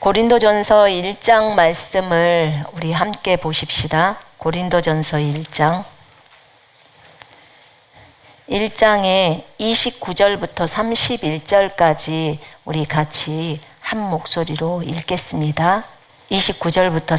고린도전서 1장 말씀을 우리 함께 보십시다. 고린도전서 1장 1장에 29절부터 31절까지 우리 같이 한 목소리로 읽겠습니다. 29절부터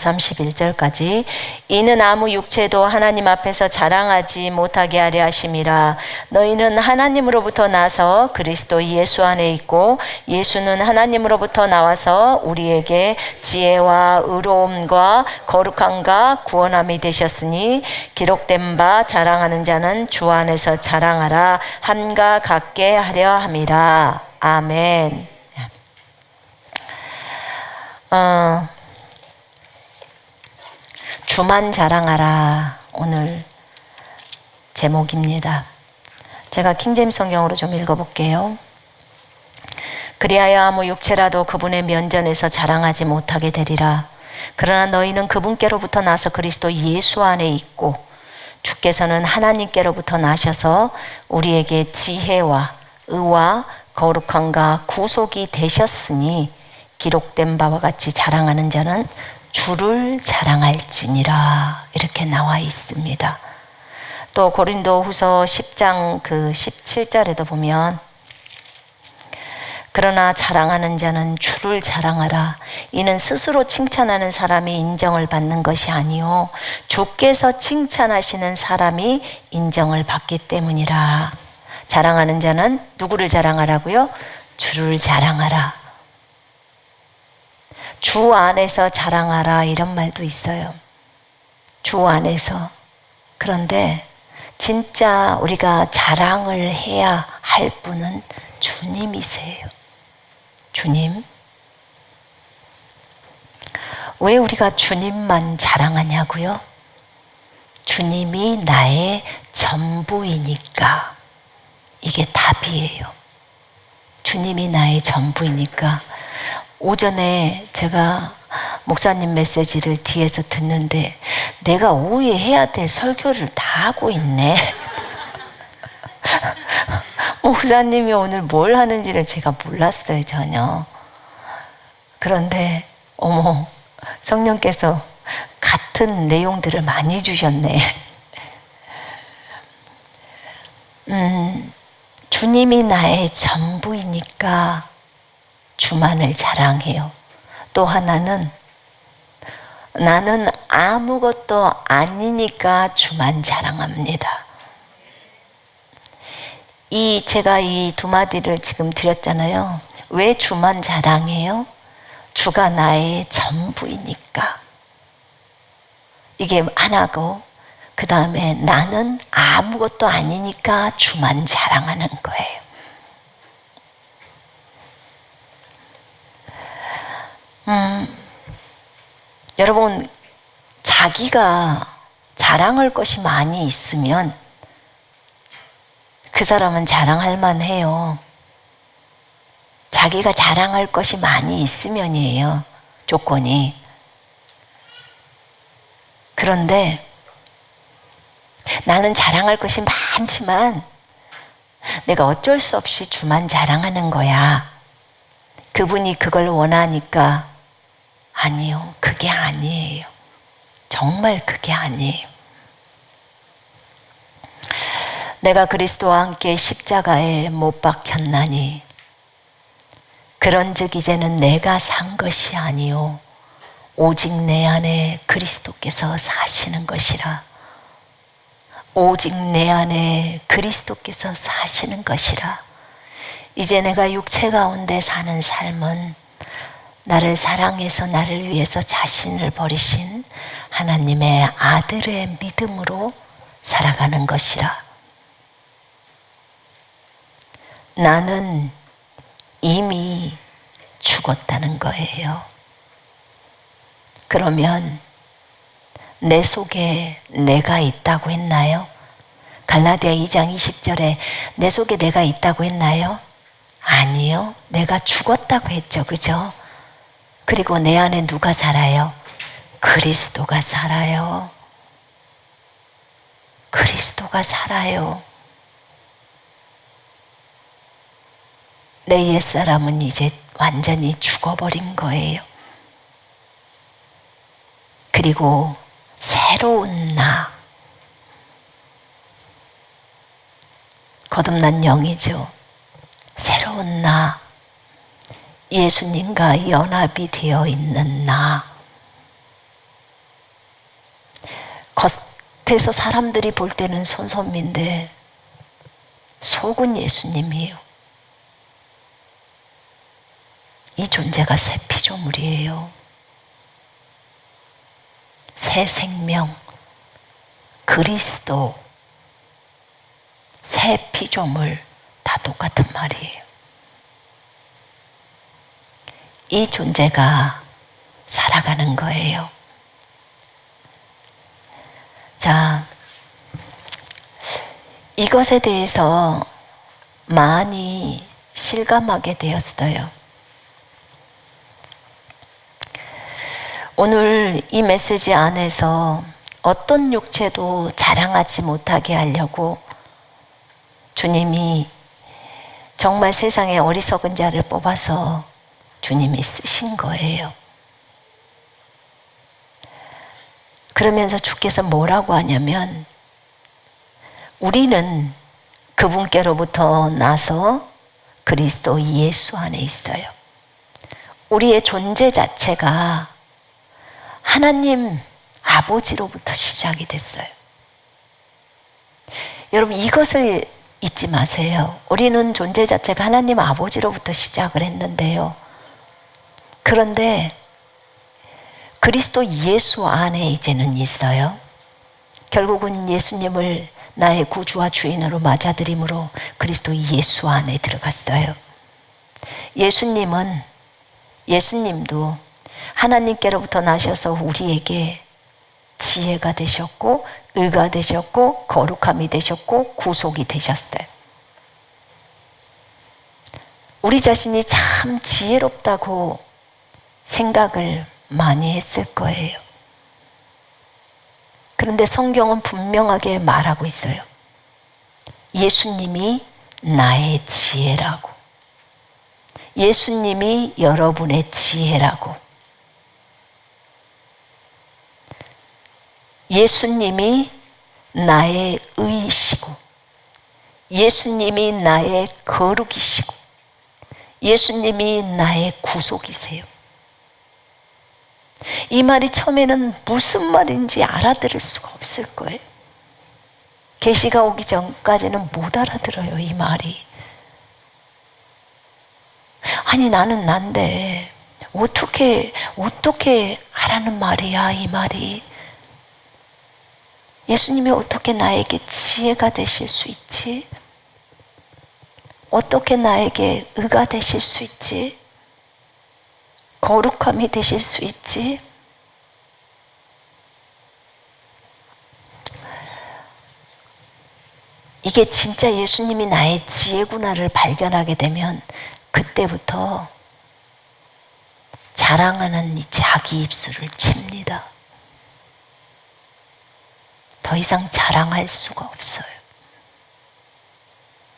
31절까지. 이는 아무 육체도 하나님 앞에서 자랑하지 못하게 하려 하심이라. 너희는 하나님으로부터 나서 그리스도 예수 안에 있고 예수는 하나님으로부터 나와서 우리에게 지혜와 의로움과 거룩함과 구원함이 되셨으니 기록된 바 자랑하는 자는 주 안에서 자랑하라 함과 같게 하려 함이라. 아멘. 주만 자랑하라, 오늘 제목입니다. 제가 킹제임스 성경으로 좀 읽어볼게요. 그리하여 아무 육체라도 그분의 면전에서 자랑하지 못하게 되리라. 그러나 너희는 그분께로부터 나서 그리스도 예수 안에 있고 주께서는 하나님께로부터 나셔서 우리에게 지혜와 의와 거룩함과 구속이 되셨으니 기록된 바와 같이 자랑하는 자는 주를 자랑할지니라. 이렇게 나와 있습니다. 또 고린도후서 10장 17절에도 보면 그러나 자랑하는 자는 주를 자랑하라. 이는 스스로 칭찬하는 사람이 인정을 받는 것이 아니요 주께서 칭찬하시는 사람이 인정을 받기 때문이라. 자랑하는 자는 누구를 자랑하라고요? 주를 자랑하라. 주 안에서 자랑하라, 이런 말도 있어요. 주 안에서. 그런데 진짜 우리가 자랑을 해야 할 분은 주님이세요. 주님. 왜 우리가 주님만 자랑하냐고요? 주님이 나의 전부이니까. 이게 답이에요. 주님이 나의 전부이니까. 오전에 제가 목사님 메시지를 뒤에서 듣는데 내가 오후에 해야 될 설교를 다 하고 있네. 목사님이 오늘 뭘 하는지를 제가 몰랐어요, 전혀. 그런데 어머, 성령께서 같은 내용들을 많이 주셨네. 주님이 나의 전부이니까 주만을 자랑해요. 또 하나는 나는 아무것도 아니니까 주만 자랑합니다. 제가 이 두 마디를 지금 드렸잖아요. 왜 주만 자랑해요? 주가 나의 전부이니까. 이게 하나고, 그 다음에 나는 아무것도 아니니까 주만 자랑하는 거예요. 여러분, 자기가 자랑할 것이 많이 있으면 그 사람은 자랑할 만해요. 자기가 자랑할 것이 많이 있으면이에요, 조건이. 그런데 나는 자랑할 것이 많지만 내가 어쩔 수 없이 주만 자랑하는 거야. 그분이 그걸 원하니까. 아니요, 그게 아니에요. 정말 그게 아니에요. 내가 그리스도와 함께 십자가에 못 박혔나니 그런즉 이제는 내가 산 것이 아니요 오직 내 안에 그리스도께서 사시는 것이라. 오직 내 안에 그리스도께서 사시는 것이라. 이제 내가 육체 가운데 사는 삶은 나를 사랑해서 나를 위해서 자신을 버리신 하나님의 아들의 믿음으로 살아가는 것이라. 나는 이미 죽었다는 거예요. 그러면 내 속에 내가 있다고 했나요? 갈라디아 2장 20절에 내 속에 내가 있다고 했나요? 아니요. 내가 죽었다고 했죠. 그죠? 그리고 내 안에 누가 살아요? 그리스도가 살아요. 그리스도가 살아요. 내 옛사람은 이제 완전히 죽어버린 거예요. 그리고 새로운 나, 거듭난 영이죠. 새로운 나, 예수님과 연합이 되어 있는 나. 겉에서 사람들이 볼 때는 손선미인데 속은 예수님이에요. 이 존재가 새 피조물이에요. 새 생명, 그리스도, 새 피조물 다 똑같은 말이에요. 이 존재가 살아가는 거예요. 자, 이것에 대해서 많이 실감하게 되었어요. 오늘 이 메시지 안에서 어떤 육체도 자랑하지 못하게 하려고 주님이 정말 세상에 어리석은 자를 뽑아서 주님이 쓰신 거예요. 그러면서 주께서 뭐라고 하냐면, 우리는 그분께로부터 나서 그리스도 예수 안에 있어요. 우리의 존재 자체가 하나님 아버지로부터 시작이 됐어요. 여러분, 이것을 잊지 마세요. 우리는 존재 자체가 하나님 아버지로부터 시작을 했는데요. 그런데 그리스도 예수 안에 이제는 있어요. 결국은 예수님을 나의 구주와 주인으로 맞아들임으로 그리스도 예수 안에 들어갔어요. 예수님도 하나님께로부터 나셔서 우리에게 지혜가 되셨고, 의가 되셨고, 거룩함이 되셨고, 구속이 되셨어요. 우리 자신이 참 지혜롭다고 생각을 많이 했을 거예요. 그런데 성경은 분명하게 말하고 있어요. 예수님이 나의 지혜라고. 예수님이 여러분의 지혜라고. 예수님이 나의 의이시고, 예수님이 나의 거룩이시고, 예수님이 나의 구속이세요. 이 말이 처음에는 무슨 말인지 알아들을 수가 없을 거예요. 계시가 오기 전까지는 못 알아들어요, 이 말이. 아니, 나는 난데 어떻게 하라는 말이야, 이 말이. 예수님이 어떻게 나에게 지혜가 되실 수 있지? 어떻게 나에게 의가 되실 수 있지? 거룩함이 되실 수 있지? 이게 진짜 예수님이 나의 지혜구나를 발견하게 되면 그때부터 자랑하는 이 자기 입술을 칩니다. 더 이상 자랑할 수가 없어요.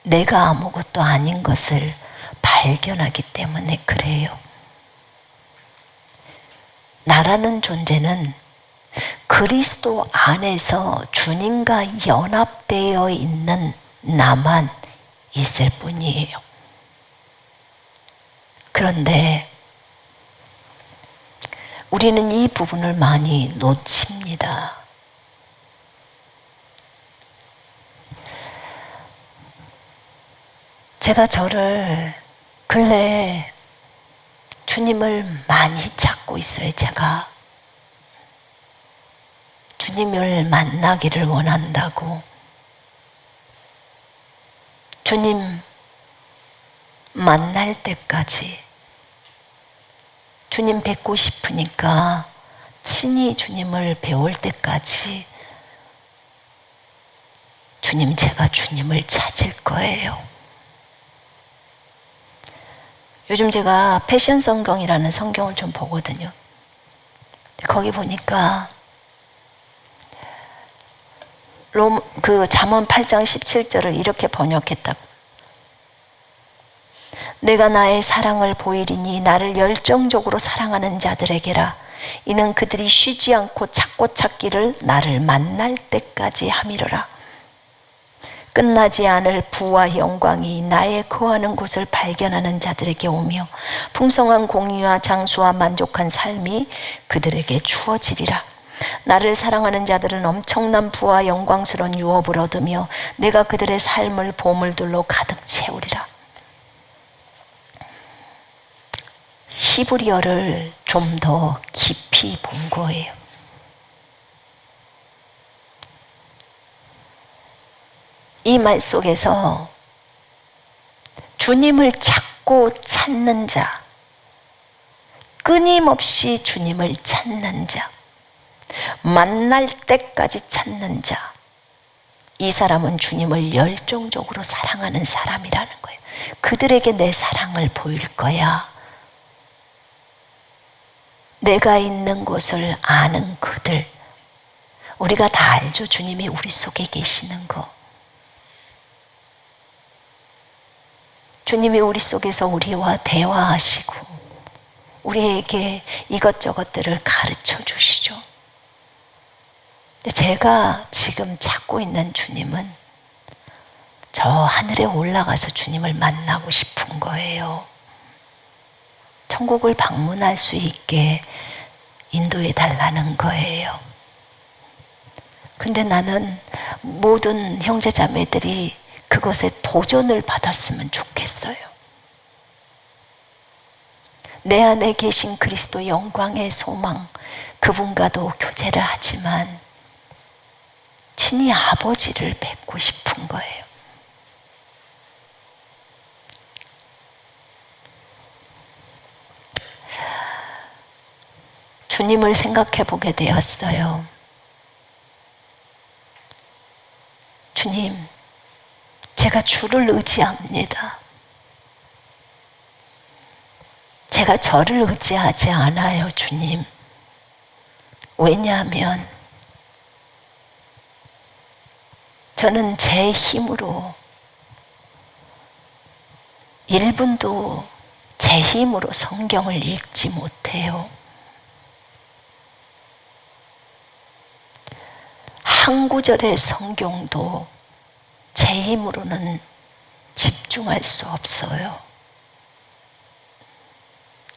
내가 아무것도 아닌 것을 발견하기 때문에 그래요. 나라는 존재는 그리스도 안에서 주님과 연합되어 있는 나만 있을 뿐이에요. 그런데 우리는 이 부분을 많이 놓칩니다. 제가 저를 근래에 주님을 많이 찾고 있어요. 제가 주님을 만나기를 원한다고. 주님 만날 때까지, 주님 뵙고 싶으니까 친히 주님을 배울 때까지 제가 주님을 찾을 거예요. 요즘 제가 패션 성경이라는 성경을 좀 보거든요. 거기 보니까 잠언 8장 17절을 이렇게 번역했다고. 내가 나의 사랑을 보이리니 나를 열정적으로 사랑하는 자들에게라. 이는 그들이 쉬지 않고 찾고 찾기를 나를 만날 때까지 함이로라. 끝나지 않을 부와 영광이 나의 거하는 곳을 발견하는 자들에게 오며 풍성한 공의와 장수와 만족한 삶이 그들에게 주어지리라. 나를 사랑하는 자들은 엄청난 부와 영광스러운 유업을 얻으며 내가 그들의 삶을 보물들로 가득 채우리라. 히브리어를 좀 더 깊이 본 거예요. 이 말 속에서 주님을 찾고 찾는 자, 끊임없이 주님을 찾는 자, 만날 때까지 찾는 자, 이 사람은 주님을 열정적으로 사랑하는 사람이라는 거예요. 그들에게 내 사랑을 보일 거야. 내가 있는 곳을 아는 그들, 우리가 다 알죠. 주님이 우리 속에 계시는 거. 주님이 우리 속에서 우리와 대화하시고 우리에게 이것저것들을 가르쳐 주시죠. 제가 지금 찾고 있는 주님은 저 하늘에 올라가서 주님을 만나고 싶은 거예요. 천국을 방문할 수 있게 인도해 달라는 거예요. 근데 나는 모든 형제자매들이 그것에 도전을 받았으면 좋겠어요. 내 안에 계신 그리스도 영광의 소망, 그분과도 교제를 하지만 친히 아버지를 뵙고 싶은 거예요. 주님을 생각해 보게 되었어요. 주님, 제가 주를 의지합니다. 제가 저를 의지하지 않아요, 주님. 왜냐하면 저는 제 힘으로 1분도 제 힘으로 성경을 읽지 못해요. 한 구절의 성경도 제 힘으로는 집중할 수 없어요.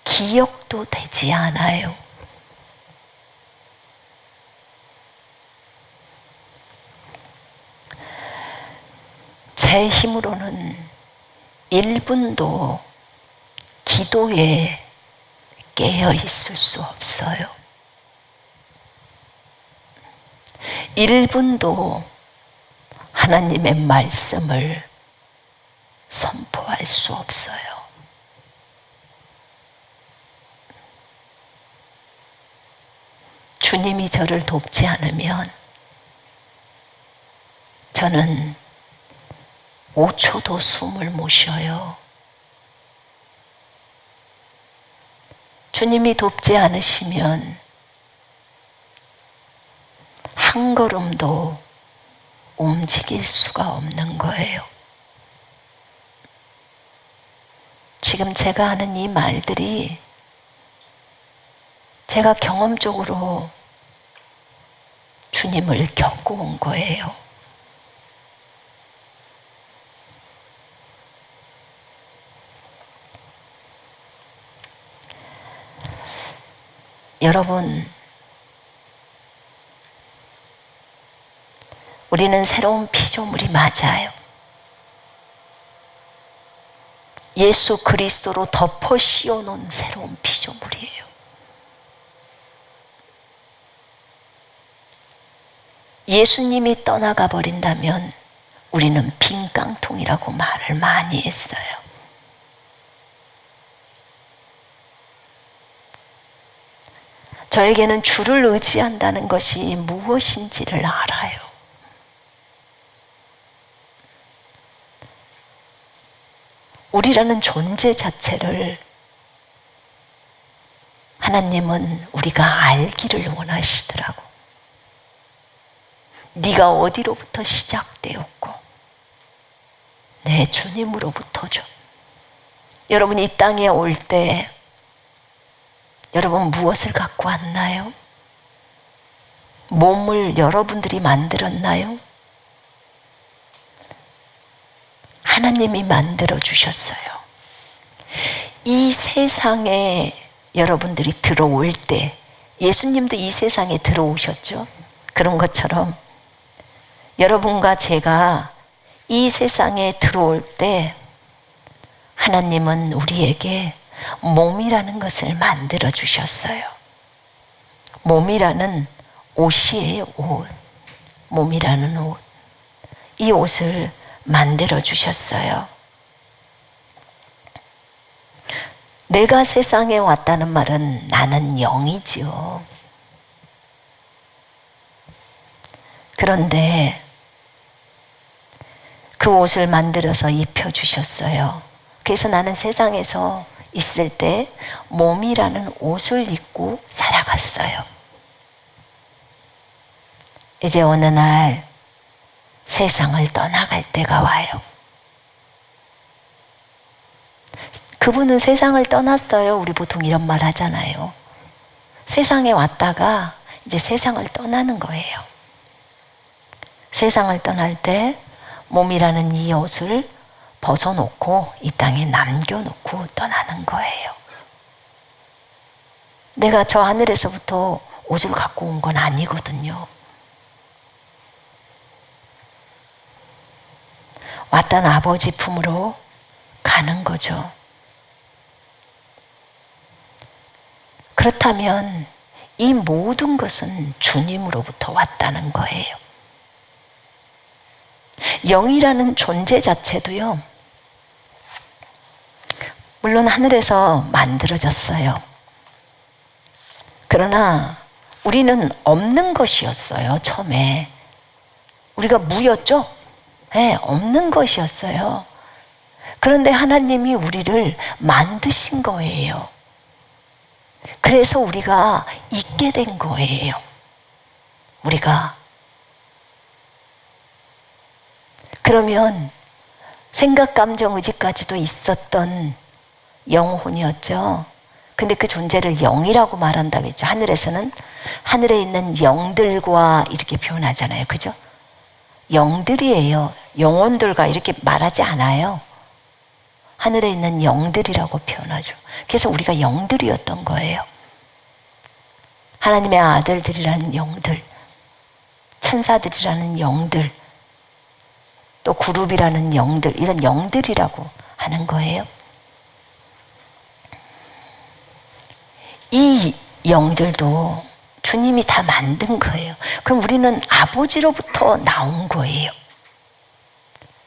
기억도 되지 않아요. 제 힘으로는 1분도 기도에 깨어 있을 수 없어요. 1분도 하나님의 말씀을 선포할 수 없어요. 주님이 저를 돕지 않으면 저는 5초도 숨을 못 쉬어요. 주님이 돕지 않으시면 한 걸음도 움직일 수가 없는 거예요. 지금 제가 하는 이 말들이 제가 경험적으로 주님을 겪어온 거예요. 여러분, 우리는 새로운 피조물이 맞아요. 예수 그리스도로 덮어 씌워놓은 새로운 피조물이에요. 예수님이 떠나가 버린다면 우리는 빈 깡통이라고 말을 많이 했어요. 저에게는 주를 의지한다는 것이 무엇인지를 알아요. 우리라는 존재 자체를 하나님은 우리가 알기를 원하시더라고. 네가 어디로부터 시작되었고 내 주님으로부터죠. 여러분, 이 땅에 올 때 여러분 무엇을 갖고 왔나요? 몸을 여러분들이 만들었나요? 하나님이 만들어 주셨어요. 이 세상에 여러분들이 들어올 때, 예수님도 이 세상에 들어오셨죠? 그런 것처럼 여러분과 제가 이 세상에 들어올 때 하나님은 우리에게 몸이라는 것을 만들어 주셨어요. 몸이라는 옷이에요, 옷. 몸이라는 옷. 이 옷을 만들어 주셨어요. 내가 세상에 왔다는 말은 나는 영이지요. 그런데 그 옷을 만들어서 입혀주셨어요. 그래서 나는 세상에서 있을 때 몸이라는 옷을 입고 살아갔어요. 이제 어느 날 세상을 떠나갈 때가 와요. 그분은 세상을 떠났어요. 우리 보통 이런 말 하잖아요. 세상에 왔다가 이제 세상을 떠나는 거예요. 세상을 떠날 때 몸이라는 이 옷을 벗어놓고 이 땅에 남겨놓고 떠나는 거예요. 내가 저 하늘에서부터 옷을 갖고 온 건 아니거든요. 왔던 아버지 품으로 가는 거죠. 그렇다면 이 모든 것은 주님으로부터 왔다는 거예요. 영이라는 존재 자체도요, 물론 하늘에서 만들어졌어요. 그러나 우리는 없는 것이었어요, 처음에. 우리가 무였죠? 네, 없는 것이었어요. 그런데 하나님이 우리를 만드신 거예요. 그래서 우리가 있게 된 거예요. 우리가. 그러면 생각, 감정, 의지까지도 있었던 영혼이었죠. 근데 그 존재를 영이라고 말한다겠죠. 하늘에서는 하늘에 있는 영들과 이렇게 표현하잖아요. 그죠? 영들이에요. 영혼들과 이렇게 말하지 않아요. 하늘에 있는 영들이라고 표현하죠. 그래서 우리가 영들이었던 거예요. 하나님의 아들들이라는 영들, 천사들이라는 영들, 또 그룹이라는 영들, 이런 영들이라고 하는 거예요. 이 영들도 주님이 다 만든 거예요. 그럼 우리는 아버지로부터 나온 거예요.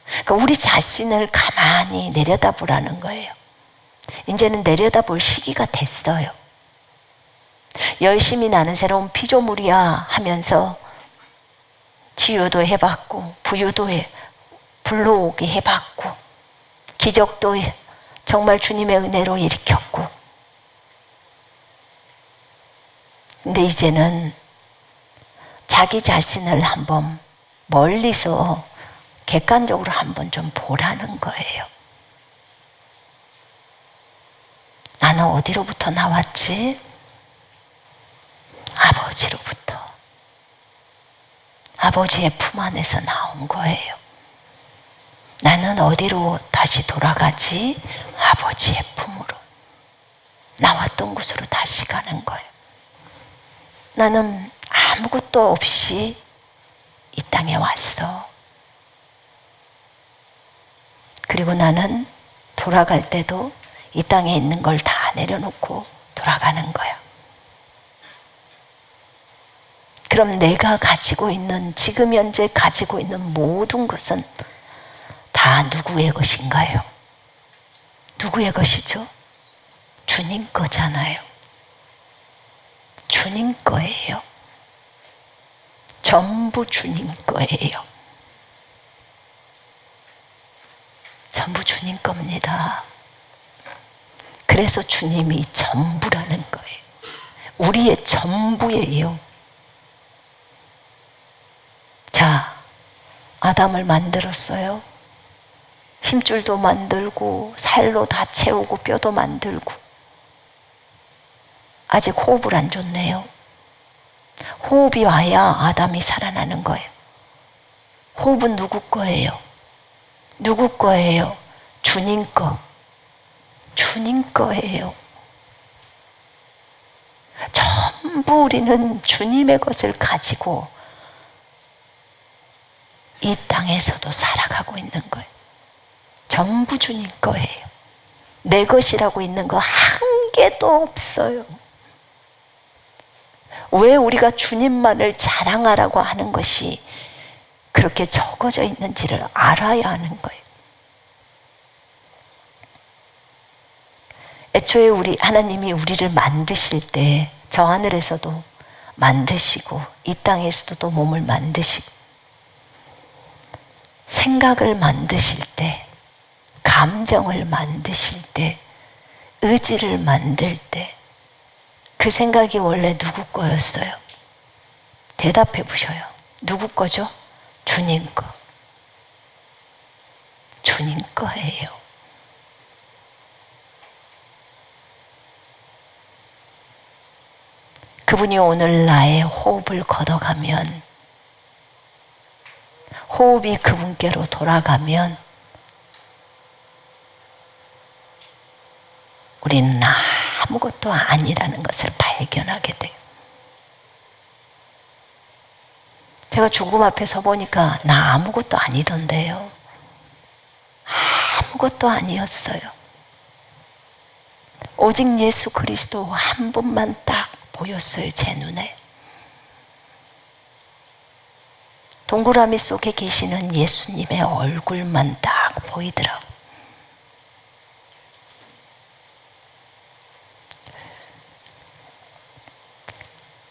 그러니까 우리 자신을 가만히 내려다보라는 거예요. 이제는 내려다볼 시기가 됐어요. 열심히 나는 새로운 피조물이야 하면서 치유도 해봤고 부유도 불러오게 해봤고 기적도 정말 주님의 은혜로 일으켰고, 근데 이제는 자기 자신을 한번 멀리서 객관적으로 한번 좀 보라는 거예요. 나는 어디로부터 나왔지? 아버지로부터. 아버지의 품 안에서 나온 거예요. 나는 어디로 다시 돌아가지? 아버지의 품으로. 나왔던 곳으로 다시 가는 거예요. 나는 아무것도 없이 이 땅에 왔어. 그리고 나는 돌아갈 때도 이 땅에 있는 걸 다 내려놓고 돌아가는 거야. 그럼 내가 가지고 있는, 지금 현재 가지고 있는 모든 것은 다 누구의 것인가요? 누구의 것이죠? 주님 거잖아요. 주님 거예요. 전부 주님 거예요. 전부 주님 겁니다. 그래서 주님이 전부라는 거예요. 우리의 전부예요. 자, 아담을 만들었어요. 힘줄도 만들고 살로 다 채우고 뼈도 만들고. 아직 호흡을 안 줬네요. 호흡이 와야 아담이 살아나는 거예요. 호흡은 누구 거예요? 누구 거예요? 주님 거. 주님 거예요. 전부 우리는 주님의 것을 가지고 이 땅에서도 살아가고 있는 거예요. 전부 주님 거예요. 내 것이라고 있는 거 한 개도 없어요. 왜 우리가 주님만을 자랑하라고 하는 것이 그렇게 적어져 있는지를 알아야 하는 거예요. 애초에 하나님이 우리를 만드실 때 저 하늘에서도 만드시고 이 땅에서도 또 몸을 만드시고 생각을 만드실 때, 감정을 만드실 때, 의지를 만들 때 그 생각이 원래 누구 거였어요? 대답해 보셔요. 누구 거죠? 주님 거. 주님 거예요. 그분이 오늘 나의 호흡을 걷어가면, 호흡이 그분께로 돌아가면 우리는 아무것도 아니라는 것을 발견하게 돼요. 제가 죽음 앞에 서 보니까 나 아무것도 아니던데요. 아무것도 아니었어요. 오직 예수 그리스도 한 분만 딱 보였어요, 제 눈에. 동그라미 속에 계시는 예수님의 얼굴만 딱 보이더라고요.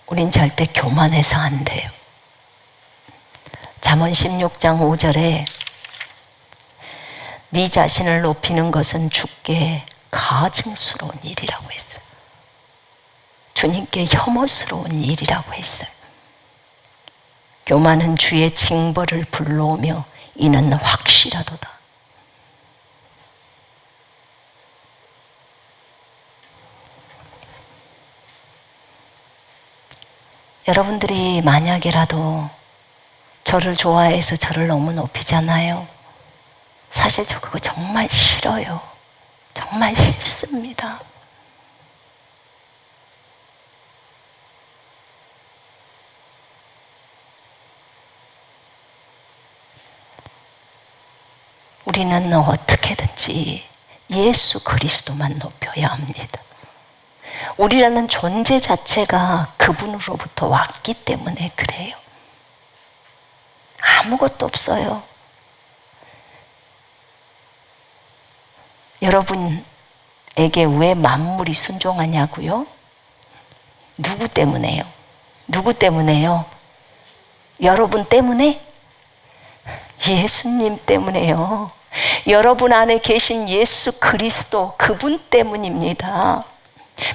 우린 절대 교만해서 안 돼요. 잠언 16장 5절에 네 자신을 높이는 것은 주께 가증스러운 일이라고 했어요. 주님께 혐오스러운 일이라고 했어요. 교만은 주의 징벌을 불러오며 이는 확실하도다. 여러분들이 만약에라도 저를 좋아해서 저를 너무 높이잖아요. 사실 저 그거 정말 싫어요. 정말 싫습니다. 우리는 어떻게든지 예수 그리스도만 높여야 합니다. 우리라는 존재 자체가 그분으로부터 왔기 때문에 그래요. 아무것도 없어요. 여러분에게 왜 만물이 순종하냐고요? 누구 때문에요? 누구 때문에요? 여러분 때문에? 예수님 때문에요. 여러분 안에 계신 예수 그리스도 그분 때문입니다.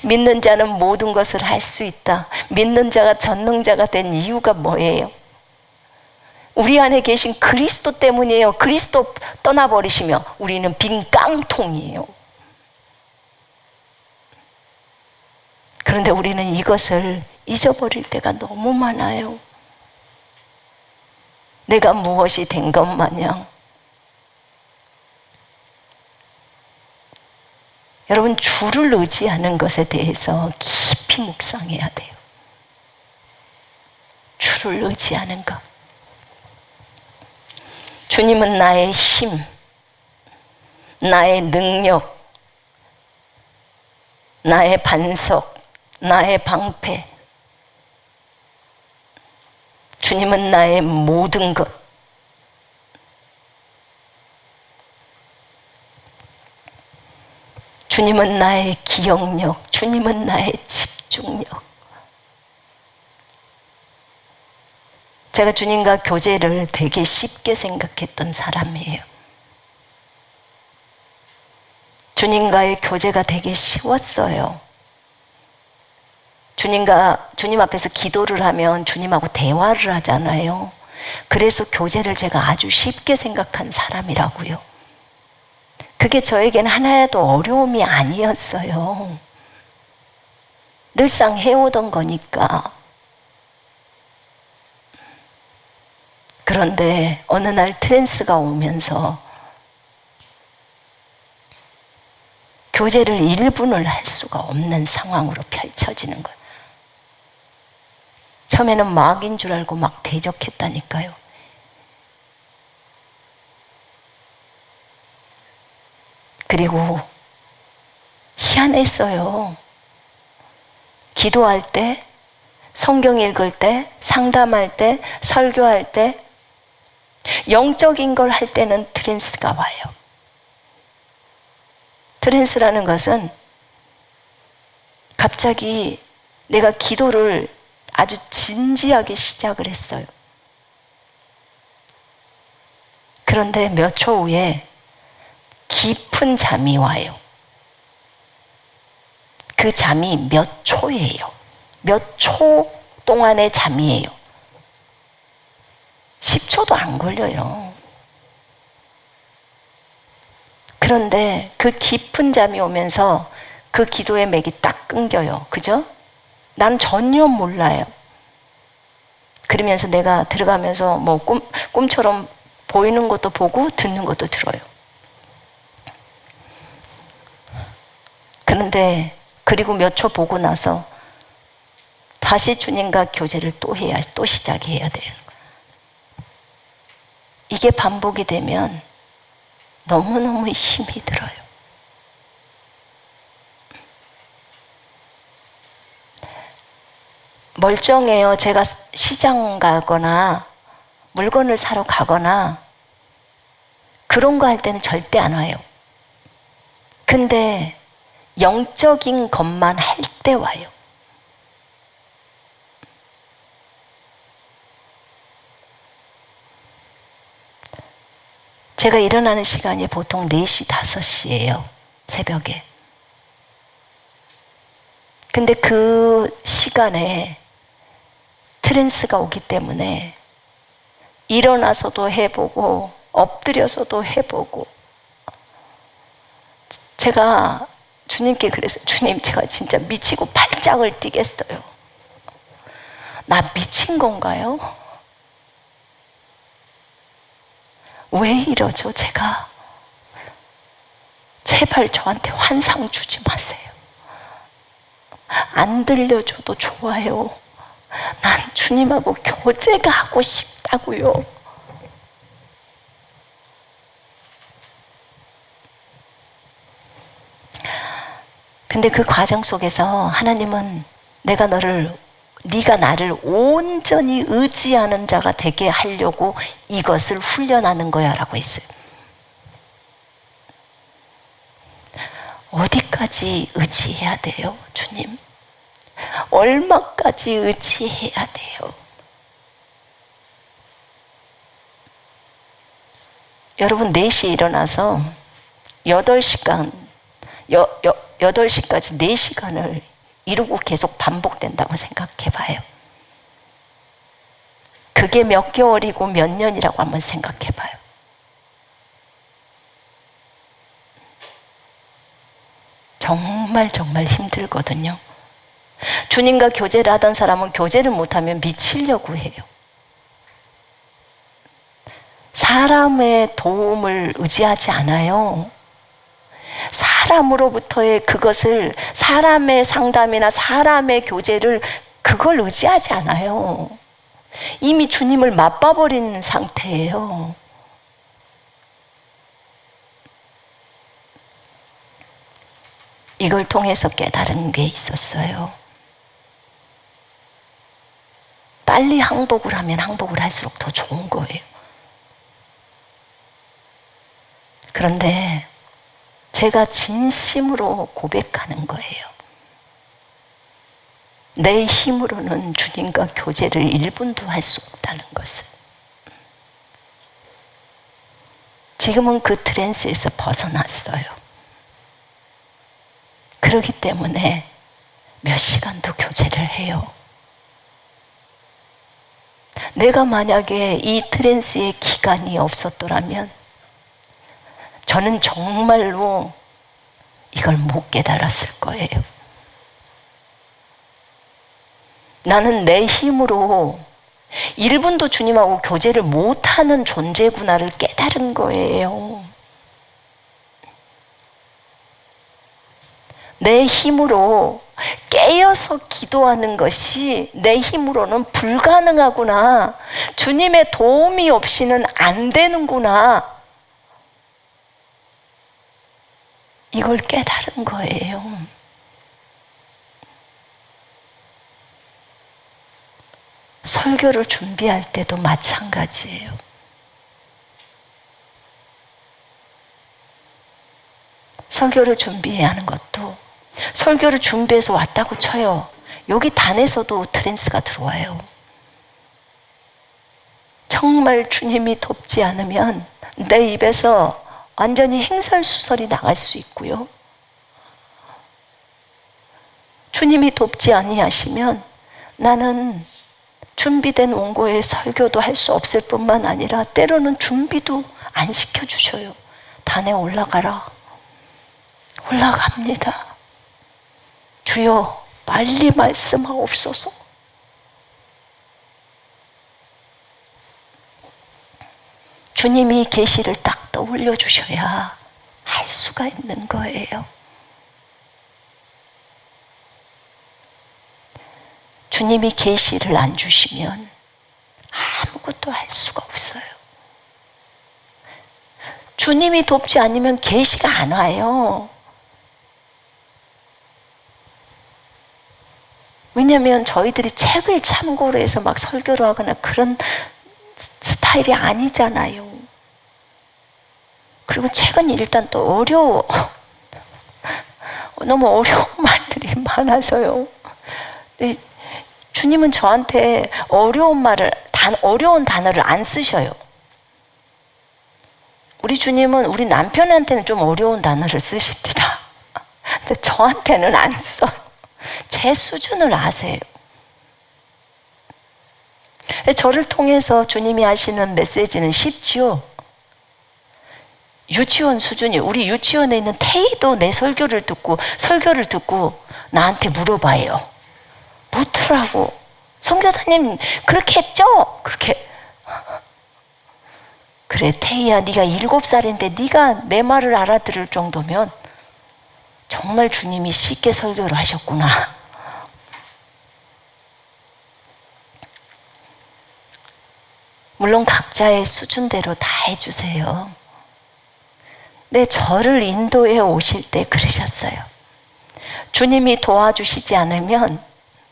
믿는 자는 모든 것을 할 수 있다. 믿는 자가 전능자가 된 이유가 뭐예요? 우리 안에 계신 그리스도 때문이에요. 그리스도 떠나버리시면 우리는 빈 깡통이에요. 그런데 우리는 이것을 잊어버릴 때가 너무 많아요. 내가 무엇이 된 것 마냥. 여러분, 주를 의지하는 것에 대해서 깊이 묵상해야 돼요. 주를 의지하는 것. 주님은 나의 힘, 나의 능력, 나의 반석, 나의 방패. 주님은 나의 모든 것. 주님은 나의 기억력, 주님은 나의 집중력. 제가 주님과 교제를 되게 쉽게 생각했던 사람이에요. 주님과의 교제가 되게 쉬웠어요. 주님 앞에서 기도를 하면 주님하고 대화를 하잖아요. 그래서 교제를 제가 아주 쉽게 생각한 사람이라고요. 그게 저에겐 하나도 어려움이 아니었어요. 늘상 해오던 거니까. 그런데 어느 날 트랜스가 오면서 교제를 1분을 할 수가 없는 상황으로 펼쳐지는 거예요. 처음에는 마귀인 줄 알고 막 대적했다니까요. 그리고 희한했어요. 기도할 때, 성경 읽을 때, 상담할 때, 설교할 때, 영적인 걸 할 때는 트랜스가 와요. 트랜스라는 것은 갑자기 내가 기도를 아주 진지하게 시작을 했어요. 그런데 몇 초 후에 깊은 잠이 와요. 그 잠이 몇 초예요. 몇 초 동안의 잠이에요. 10초도 안 걸려요. 그런데 그 깊은 잠이 오면서 그 기도의 맥이 딱 끊겨요. 그죠? 난 전혀 몰라요. 그러면서 내가 들어가면서 뭐 꿈처럼 보이는 것도 보고 듣는 것도 들어요. 그런데 그리고 몇 초 보고 나서 다시 주님과 교제를 또 시작해야 돼요. 이게 반복이 되면 너무너무 힘이 들어요. 멀쩡해요. 제가 시장 가거나 물건을 사러 가거나 그런 거 할 때는 절대 안 와요. 근데 영적인 것만 할 때 와요. 제가 일어나는 시간이 보통 4시, 5시예요. 새벽에. 근데 그 시간에 트랜스가 오기 때문에 일어나서도 해보고 엎드려서도 해보고 제가 주님께 그래서 주님 제가 진짜 미치고 발작을 뛰겠어요. 나 미친 건가요? 왜 이러죠 제가? 제발 저한테 환상 주지 마세요. 안 들려줘도 좋아요. 난 주님하고 교제가 하고 싶다고요. 근데 그 과정 속에서 하나님은 네가 나를 온전히 의지하는 자가 되게 하려고 이것을 훈련하는 거야 라고 했어요. 어디까지 의지해야 돼요, 주님? 얼마까지 의지해야 돼요? 여러분 4시에 일어나서 8시까지 4시간을 이루고 계속 반복된다고 생각해 봐요. 그게 몇 개월이고 몇 년이라고 한번 생각해 봐요. 정말 힘들거든요. 주님과 교제를 하던 사람은 교제를 못하면 미치려고 해요. 사람의 도움을 의지하지 않아요. 사람으로부터의 그것을, 사람의 상담이나 사람의 교제를 그걸 의지하지 않아요. 이미 주님을 맛봐버린 상태예요. 이걸 통해서 깨달은 게 있었어요. 빨리 항복을 하면 항복을 할수록 더 좋은 거예요. 그런데 제가 진심으로 고백하는 거예요. 내 힘으로는 주님과 교제를 1분도 할 수 없다는 것을. 지금은 그 트랜스에서 벗어났어요. 그렇기 때문에 몇 시간도 교제를 해요. 내가 만약에 이 트랜스의 기간이 없었더라면 저는 정말로 이걸 못 깨달았을 거예요. 나는 내 힘으로 1분도 주님하고 교제를 못하는 존재구나를 깨달은 거예요. 내 힘으로 깨어서 기도하는 것이 내 힘으로는 불가능하구나. 주님의 도움이 없이는 안 되는구나. 이걸 깨달은 거예요. 설교를 준비할 때도 마찬가지예요. 설교를 준비해야 하는 것도 설교를 준비해서 왔다고 쳐요. 여기 단에서도 트랜스가 들어와요. 정말 주님이 돕지 않으면 내 입에서 완전히 행설수설이 나갈 수 있고요. 주님이 돕지 아니하시면 나는 준비된 원고의 설교도 할 수 없을 뿐만 아니라 때로는 준비도 안 시켜주셔요. 단에 올라가라. 올라갑니다. 주여 빨리 말씀하옵소서. 주님이 계시를 딱 떠올려 주셔야 할 수가 있는 거예요. 주님이 계시를 안 주시면 아무것도 할 수가 없어요. 주님이 돕지 않으면 계시가 안 와요. 왜냐하면 저희들이 책을 참고로 해서 막 설교를 하거나 그런 스타일이 아니잖아요. 그리고 책은 일단 또 어려워. 너무 어려운 말들이 많아서요. 주님은 저한테 어려운 단어를 안 쓰셔요. 우리 주님은 우리 남편한테는 좀 어려운 단어를 쓰십니다. 근데 저한테는 안 써요. 제 수준을 아세요. 저를 통해서 주님이 하시는 메시지는 쉽지요. 유치원 수준이, 우리 유치원에 있는 태희도 내 설교를 듣고 나한테 물어봐요. 묻더라고. 선교사님 그렇게 했죠? 그렇게. 그래 태희야, 네가 7살인데 네가 내 말을 알아들을 정도면 정말 주님이 쉽게 설교를 하셨구나. 물론 각자의 수준대로 다 해주세요. 근데 저를 인도해 오실 때 그러셨어요. 주님이 도와주시지 않으면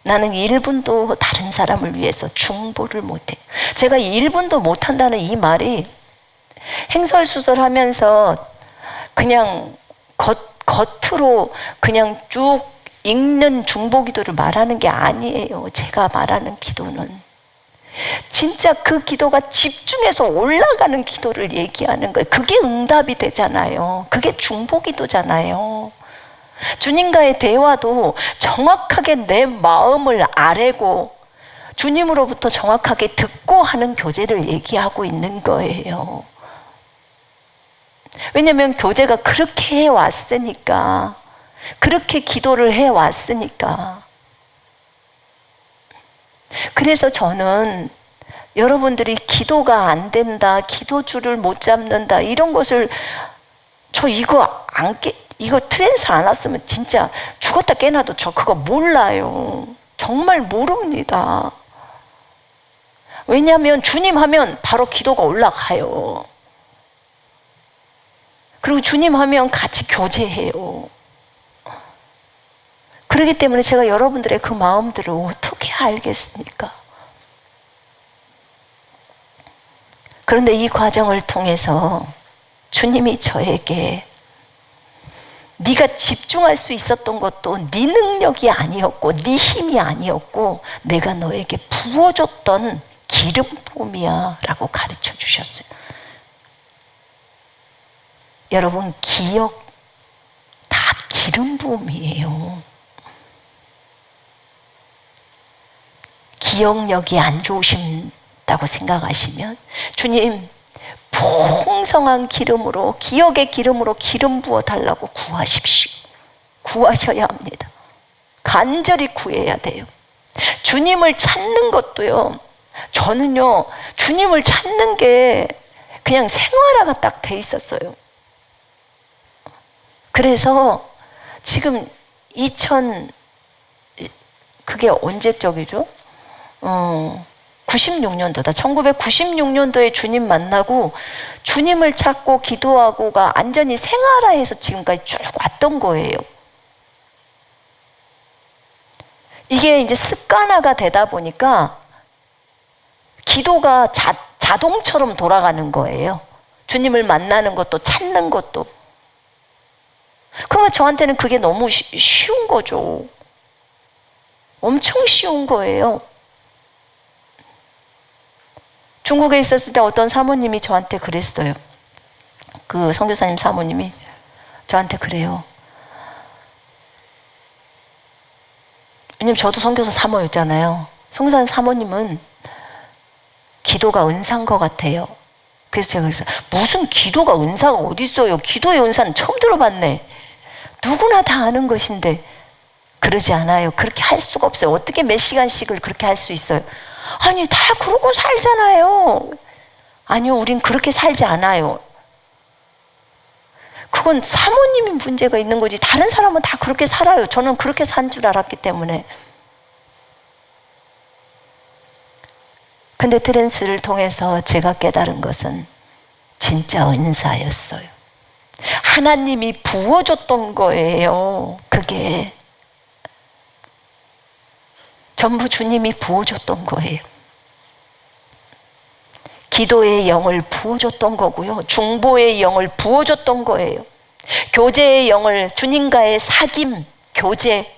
나는 1분도 다른 사람을 위해서 중보를 못해. 제가 1분도 못한다는 이 말이 행설수설하면서 그냥 겉으로 그냥 쭉 읽는 중보기도를 말하는 게 아니에요. 제가 말하는 기도는 진짜 그 기도가 집중해서 올라가는 기도를 얘기하는 거예요. 그게 응답이 되잖아요. 그게 중보기도잖아요. 주님과의 대화도 정확하게 내 마음을 아뢰고 주님으로부터 정확하게 듣고 하는 교제를 얘기하고 있는 거예요. 왜냐하면 교제가 그렇게 해왔으니까, 그렇게 기도를 해왔으니까. 그래서 저는 여러분들이 기도가 안 된다, 기도줄을 못 잡는다, 이런 것을 이거 트랜스 안 왔으면 진짜 죽었다 깨나도 저 그거 몰라요. 정말 모릅니다. 왜냐하면 주님 하면 바로 기도가 올라가요. 그리고 주님 하면 같이 교제해요. 그렇기 때문에 제가 여러분들의 그 마음들을 어떻게 알겠습니까? 그런데 이 과정을 통해서 주님이 저에게 네가 집중할 수 있었던 것도 네 능력이 아니었고 네 힘이 아니었고 내가 너에게 부어줬던 기름 부음이야 라고 가르쳐 주셨어요. 여러분, 기억 다 기름 부음이에요. 기억력이 안 좋으신다고 생각하시면 주님 풍성한 기름으로, 기억의 기름으로 기름 부어달라고 구하십시오. 구하셔야 합니다. 간절히 구해야 돼요. 주님을 찾는 것도요, 저는요 주님을 찾는 게 그냥 생활화가 딱 돼 있었어요. 그래서 지금 그게 언제적이죠? 96년도다. 1996년도에 주님 만나고 주님을 찾고 기도하고가 완전히 생활화해서 지금까지 쭉 왔던 거예요. 이게 이제 습관화가 되다 보니까 기도가 자동처럼 돌아가는 거예요. 주님을 만나는 것도 찾는 것도. 그러면 저한테는 그게 너무 쉬운 거죠. 엄청 쉬운 거예요. 중국에 있었을 때 어떤 사모님이 저한테 그랬어요. 그 선교사님 사모님이 저한테 그래요. 왜냐면 저도 선교사 사모였잖아요. 선교사님 사모님은 기도가 은사인 것 같아요. 그래서 제가 그랬어요. 무슨 기도가 은사가 어디 있어요? 기도의 은사는 처음 들어봤네. 누구나 다 아는 것인데. 그러지 않아요. 그렇게 할 수가 없어요. 어떻게 몇 시간씩을 그렇게 할 수 있어요? 아니, 다 그러고 살잖아요. 아니요, 우린 그렇게 살지 않아요. 그건 사모님이 문제가 있는 거지 다른 사람은 다 그렇게 살아요. 저는 그렇게 산 줄 알았기 때문에. 근데 트랜스를 통해서 제가 깨달은 것은 진짜 은사였어요. 하나님이 부어줬던 거예요. 그게 전부 주님이 부어줬던 거예요. 기도의 영을 부어줬던 거고요. 중보의 영을 부어줬던 거예요. 교제의 영을, 주님과의 사귐, 교제,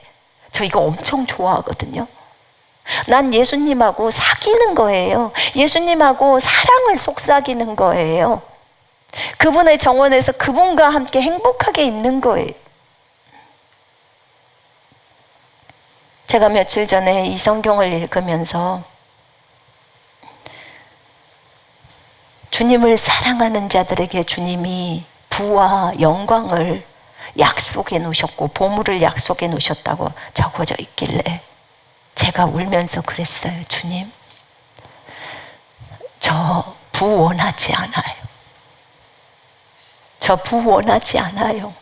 저 이거 엄청 좋아하거든요. 난 예수님하고 사귀는 거예요. 예수님하고 사랑을 속삭이는 거예요. 그분의 정원에서 그분과 함께 행복하게 있는 거예요. 제가 며칠 전에 이 성경을 읽으면서 주님을 사랑하는 자들에게 주님이 부와 영광을 약속해 놓으셨고 보물을 약속해 놓으셨다고 적어져 있길래 제가 울면서 그랬어요. 주님, 저 부 원하지 않아요. 저 부 원하지 않아요.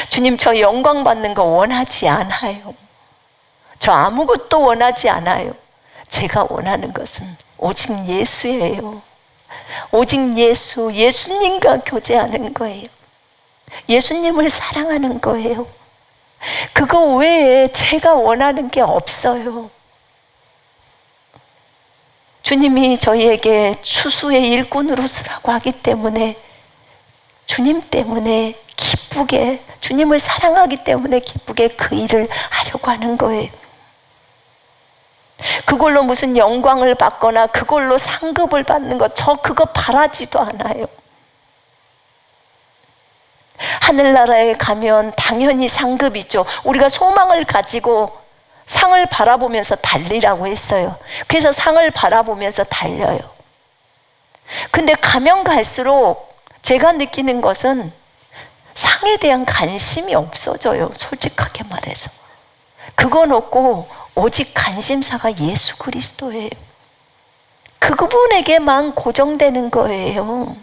주님, 저 영광 받는 거 원하지 않아요. 저 아무것도 원하지 않아요. 제가 원하는 것은 오직 예수예요. 오직 예수, 예수님과 교제하는 거예요. 예수님을 사랑하는 거예요. 그거 외에 제가 원하는 게 없어요. 주님이 저희에게 추수의 일꾼으로 서라고 하기 때문에 주님 때문에 기쁘게, 주님을 사랑하기 때문에 기쁘게 그 일을 하려고 하는 거예요. 그걸로 무슨 영광을 받거나 그걸로 상급을 받는 것, 저 그거 바라지도 않아요. 하늘나라에 가면 당연히 상급이죠. 우리가 소망을 가지고 상을 바라보면서 달리라고 했어요. 그래서 상을 바라보면서 달려요. 근데 가면 갈수록 제가 느끼는 것은 상에 대한 관심이 없어져요. 솔직하게 말해서. 그건 없고 오직 관심사가 예수 그리스도예요. 그분에게만 고정되는 거예요.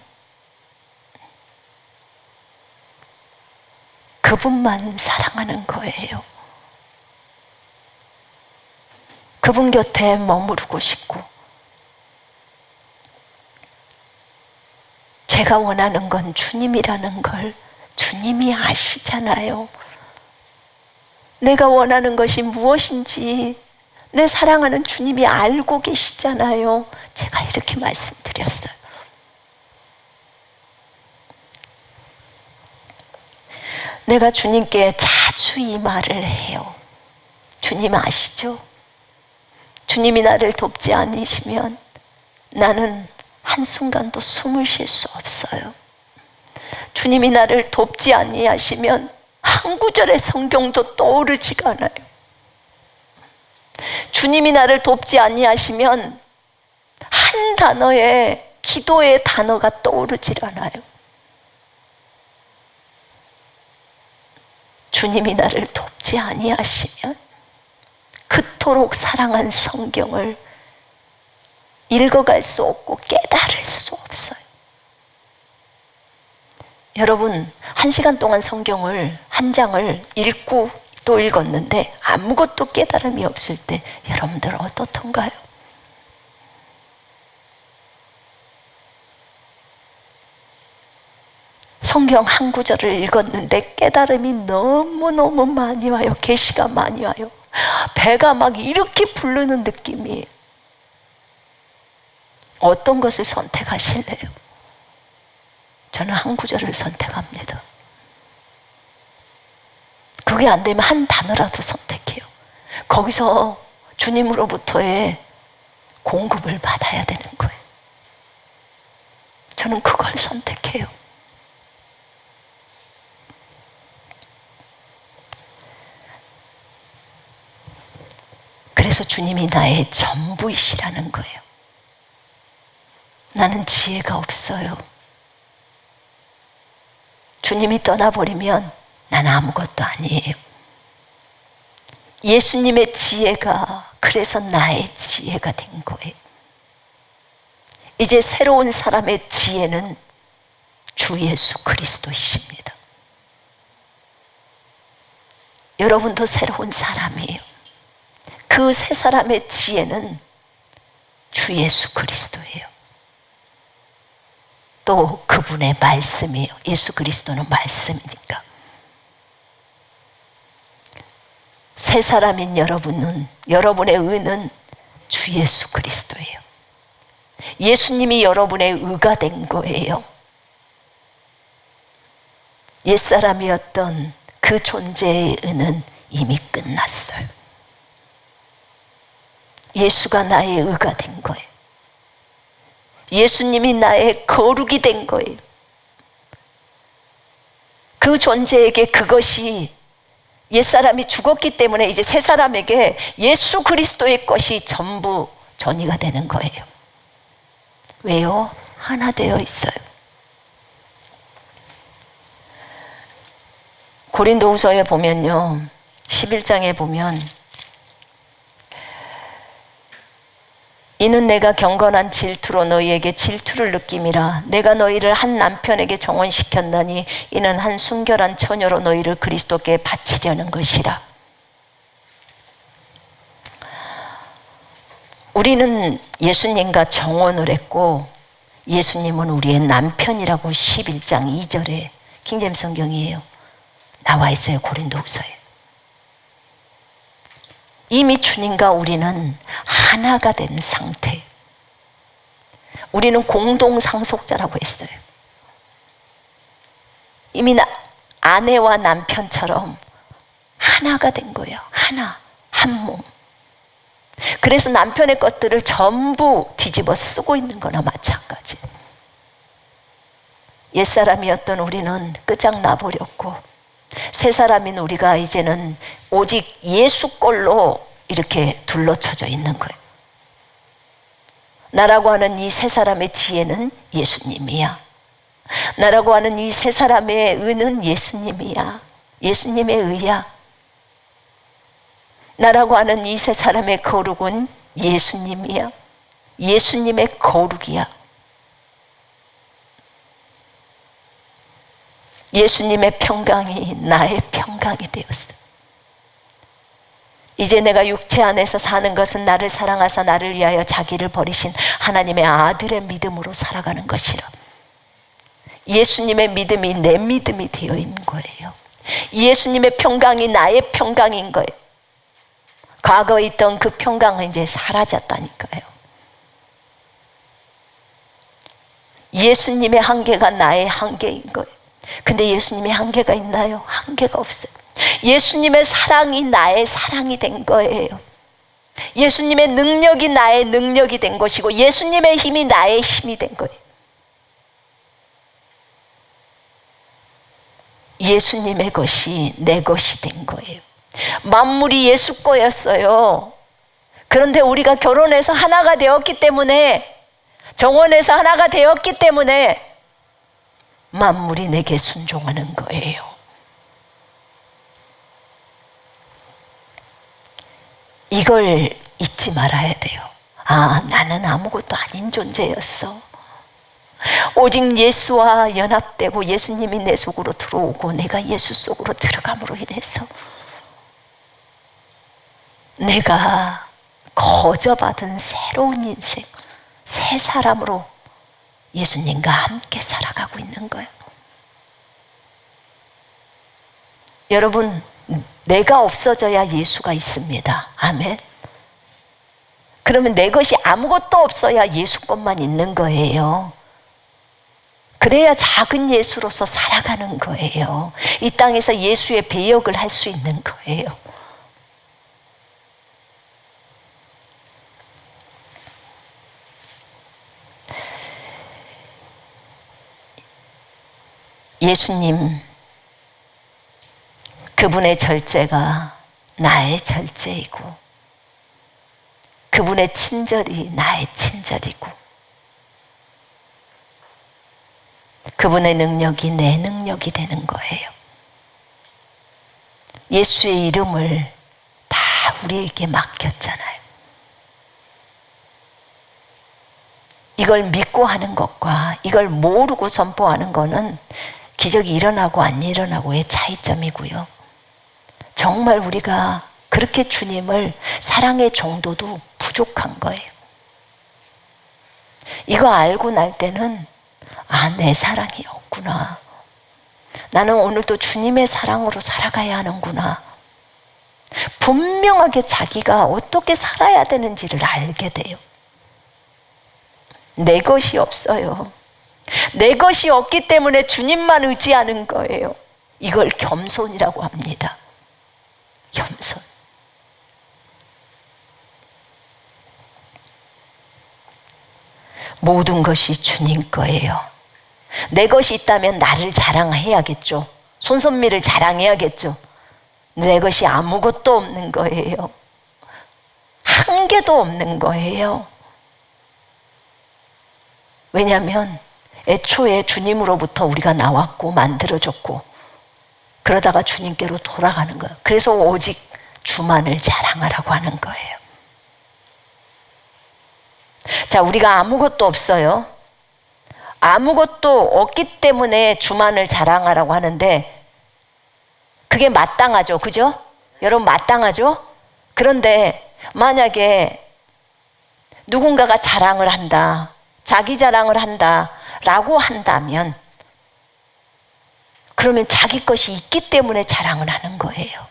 그분만 사랑하는 거예요. 그분 곁에 머무르고 싶고, 제가 원하는 건 주님이라는 걸 주님이 아시잖아요. 내가 원하는 것이 무엇인지 내 사랑하는 주님이 알고 계시잖아요. 제가 이렇게 말씀드렸어요. 내가 주님께 자주 이 말을 해요. 주님 아시죠? 주님이 나를 돕지 않으시면 나는 한순간도 숨을 쉴 수 없어요. 주님이 나를 돕지 아니하시면 한 구절의 성경도 떠오르지가 않아요. 주님이 나를 돕지 아니하시면 한 단어의 기도의 단어가 떠오르질 않아요. 주님이 나를 돕지 아니하시면 그토록 사랑한 성경을 읽어갈 수 없고 깨달을 수 없어요. 여러분, 1시간 동안 성경을 한 장을 읽고 또 읽었는데 아무것도 깨달음이 없을 때 여러분들 어떻던가요? 성경 한 구절을 읽었는데 깨달음이 너무너무 많이 와요. 계시가 많이 와요. 배가 막 이렇게 부르는 느낌이에요. 어떤 것을 선택하실래요? 저는 한 구절을 선택합니다. 그게 안 되면 한 단어라도 선택해요. 거기서 주님으로부터의 공급을 받아야 되는 거예요. 저는 그걸 선택해요. 그래서 주님이 나의 전부이시라는 거예요. 나는 지혜가 없어요. 주님이 떠나버리면 나는 아무것도 아니에요. 예수님의 지혜가 그래서 나의 지혜가 된 거예요. 이제 새로운 사람의 지혜는 주 예수 그리스도이십니다. 여러분도 새로운 사람이에요. 그 새 사람의 지혜는 주 예수 그리스도예요. 또 그분의 말씀이에요. 예수 그리스도는 말씀이니까. 새 사람인 여러분은, 여러분의 의는 주 예수 그리스도예요. 예수님이 여러분의 의가 된 거예요. 옛사람이었던 그 존재의 의는 이미 끝났어요. 예수가 나의 의가 된 거예요. 예수님이 나의 거룩이 된 거예요. 그 존재에게 그것이 옛사람이 죽었기 때문에 이제 새 사람에게 예수 그리스도의 것이 전부 전이가 되는 거예요. 왜요? 하나 되어 있어요. 고린도후서에 보면요, 11장에 보면 이는 내가 경건한 질투로 너희에게 질투를 느낌이라. 내가 너희를 한 남편에게 정혼시켰나니 이는 한 순결한 처녀로 너희를 그리스도께 바치려는 것이라. 우리는 예수님과 정혼을 했고 예수님은 우리의 남편이라고 11장 2절에 킹제임스 성경이에요. 나와 있어요. 고린도후서에. 이미 주님과 우리는 하나가 된 상태. 우리는 공동 상속자라고 했어요. 이미 아내와 남편처럼 하나가 된 거예요. 하나, 한 몸. 그래서 남편의 것들을 전부 뒤집어 쓰고 있는 거나 마찬가지. 옛사람이었던 우리는 끝장나버렸고 새 사람인 우리가 이제는 오직 예수 꼴로 이렇게 둘러쳐져 있는 거예요. 나라고 하는 이 새 사람의 지혜는 예수님이야. 나라고 하는 이 새 사람의 의는 예수님이야. 예수님의 의야. 나라고 하는 이 새 사람의 거룩은 예수님이야. 예수님의 거룩이야. 예수님의 평강이 나의 평강이 되었어. 이제 내가 육체 안에서 사는 것은 나를 사랑하사 나를 위하여 자기를 버리신 하나님의 아들의 믿음으로 살아가는 것이라. 예수님의 믿음이 내 믿음이 되어 있는 거예요. 예수님의 평강이 나의 평강인 거예요. 과거에 있던 그 평강은 이제 사라졌다니까요. 예수님의 한계가 나의 한계인 거예요. 근데 예수님의 한계가 있나요? 한계가 없어요. 예수님의 사랑이 나의 사랑이 된 거예요. 예수님의 능력이 나의 능력이 된 것이고 예수님의 힘이 나의 힘이 된 거예요. 예수님의 것이 내 것이 된 거예요. 만물이 예수 거였어요. 그런데 우리가 결혼해서 하나가 되었기 때문에, 정혼해서 하나가 되었기 때문에 만물이 내게 순종하는 거예요. 이걸 잊지 말아야 돼요. 아, 나는 아무것도 아닌 존재였어. 오직 예수와 연합되고 예수님이 내 속으로 들어오고 내가 예수 속으로 들어감으로 인해서 내가 거저받은 새로운 인생, 새 사람으로 예수님과 함께 살아가고 있는 거예요. 여러분, 내가 없어져야 예수가 있습니다. 아멘. 그러면 내 것이 아무것도 없어야 예수 것만 있는 거예요. 그래야 작은 예수로서 살아가는 거예요. 이 땅에서 예수의 배역을 할 수 있는 거예요. 예수님, 그분의 절제가 나의 절제이고 그분의 친절이 나의 친절이고 그분의 능력이 내 능력이 되는 거예요. 예수의 이름을 다 우리에게 맡겼잖아요. 이걸 믿고 하는 것과 이걸 모르고 선포하는 것은 기적이 일어나고 안 일어나고의 차이점이고요. 정말 우리가 그렇게 주님을 사랑의 정도도 부족한 거예요. 이거 알고 날 때는 아, 내 사랑이 없구나. 나는 오늘도 주님의 사랑으로 살아가야 하는구나. 분명하게 자기가 어떻게 살아야 되는지를 알게 돼요. 내 것이 없어요. 내 것이 없기 때문에 주님만 의지하는 거예요. 이걸 겸손이라고 합니다. 겸손. 모든 것이 주님 거예요. 내 것이 있다면 나를 자랑해야겠죠. 손선미를 자랑해야겠죠. 내 것이 아무것도 없는 거예요. 한 개도 없는 거예요. 왜냐하면 애초에 주님으로부터 우리가 나왔고 만들어졌고 그러다가 주님께로 돌아가는 거예요. 그래서 오직 주만을 자랑하라고 하는 거예요. 자, 우리가 아무것도 없어요. 아무것도 없기 때문에 주만을 자랑하라고 하는데 그게 마땅하죠. 그죠? 여러분, 마땅하죠? 그런데 만약에 누군가가 자랑을 한다, 자기 자랑을 한다 라고 한다면 그러면 자기 것이 있기 때문에 자랑을 하는 거예요.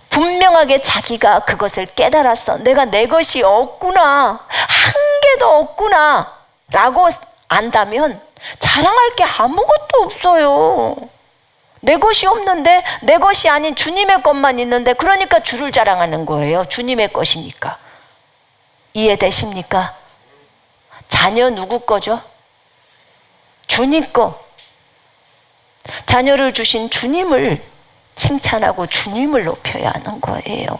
분명하게 자기가 그것을 깨달았어. 내가 내 것이 없구나, 한 개도 없구나 라고 안다면 자랑할 게 아무것도 없어요. 내 것이 없는데, 내 것이 아닌 주님의 것만 있는데, 그러니까 주를 자랑하는 거예요. 주님의 것이니까. 이해되십니까? 자녀 누구 거죠? 주님 거. 자녀를 주신 주님을 칭찬하고 주님을 높여야 하는 거예요.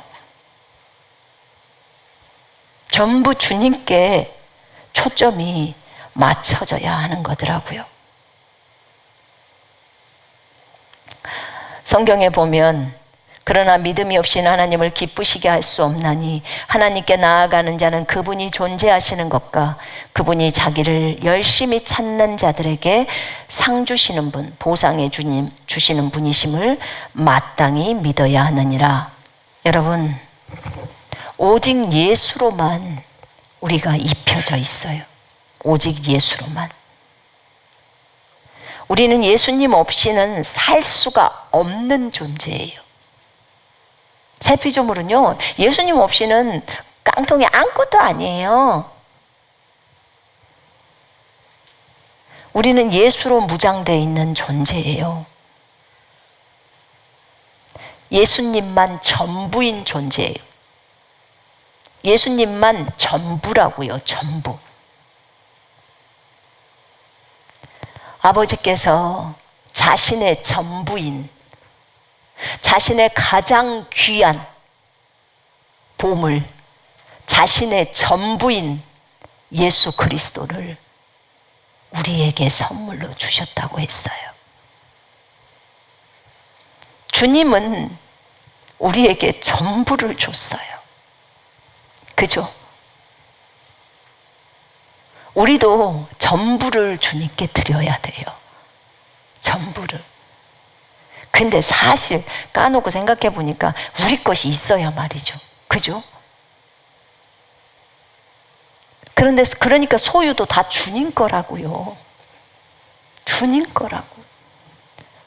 전부 주님께 초점이 맞춰져야 하는 거더라고요. 성경에 보면 그러나 믿음이 없이는 하나님을 기쁘시게 할 수 없나니 하나님께 나아가는 자는 그분이 존재하시는 것과 그분이 자기를 열심히 찾는 자들에게 상 주시는 분, 보상해 주시는 분이심을 마땅히 믿어야 하느니라. 여러분, 오직 예수로만 우리가 입혀져 있어요. 오직 예수로만. 우리는 예수님 없이는 살 수가 없는 존재예요. 새 피조물은요, 예수님 없이는 깡통이 아무것도 아니에요. 우리는 예수로 무장되어 있는 존재예요. 예수님만 전부인 존재예요. 예수님만 전부라고요, 전부. 아버지께서 자신의 전부인, 자신의 가장 귀한 보물, 자신의 전부인 예수 그리스도를 우리에게 선물로 주셨다고 했어요. 주님은 우리에게 전부를 줬어요. 그죠? 우리도 전부를 주님께 드려야 돼요. 전부를. 근데 사실 까놓고 생각해 보니까 우리 것이 있어야 말이죠. 그죠? 그러니까 소유도 다 주님 거라고요. 주님 거라고.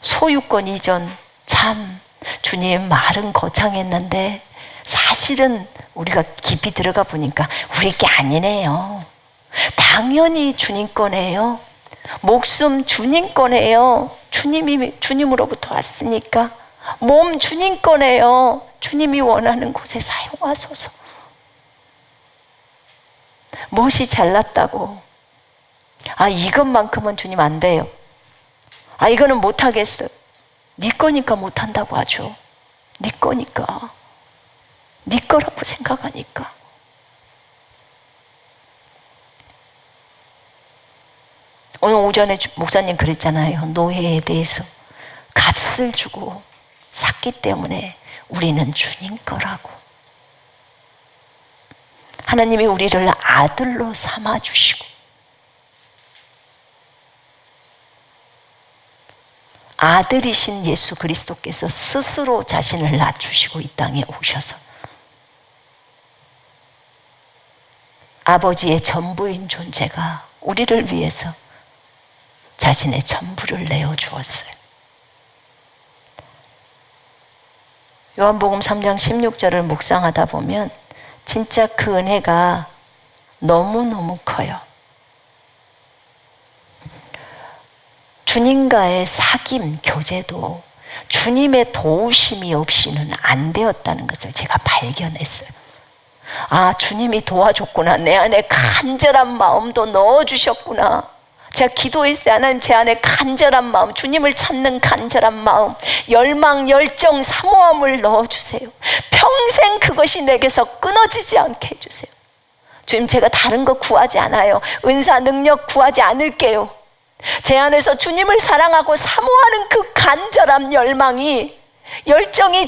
소유권 이전 참 주님 말은 거창했는데 사실은 우리가 깊이 들어가 보니까 우리 게 아니네요. 당연히 주님 거네요. 목숨 주님 거네요. 주님으로부터 왔으니까. 몸 주님 거네요. 주님이 원하는 곳에 사용하소서. 무엇이 잘났다고? 이것만큼은 주님 안 돼요. 이거는 못하겠어요. 네 거니까 못한다고 하죠. 네 거니까. 네 거라고 생각하니까. 오늘 오전에 목사님 그랬잖아요. 노예에 대해서 값을 주고 샀기 때문에 우리는 주님 거라고. 하나님이 우리를 아들로 삼아주시고 아들이신 예수 그리스도께서 스스로 자신을 낮추시고 이 땅에 오셔서 아버지의 전부인 존재가 우리를 위해서 자신의 전부를 내어주었어요. 요한복음 3장 16절을 묵상하다 보면 진짜 그 은혜가 너무너무 커요. 주님과의 사귐, 교제도 주님의 도우심이 없이는 안 되었다는 것을 제가 발견했어요. 주님이 도와줬구나. 내 안에 간절한 마음도 넣어주셨구나. 제가 기도했어요. 하나님, 제 안에 간절한 마음, 주님을 찾는 간절한 마음, 열망, 열정, 사모함을 넣어주세요. 평생 그것이 내게서 끊어지지 않게 해주세요. 주님, 제가 다른 거 구하지 않아요. 은사, 능력 구하지 않을게요. 제 안에서 주님을 사랑하고 사모하는 그 간절한 열정이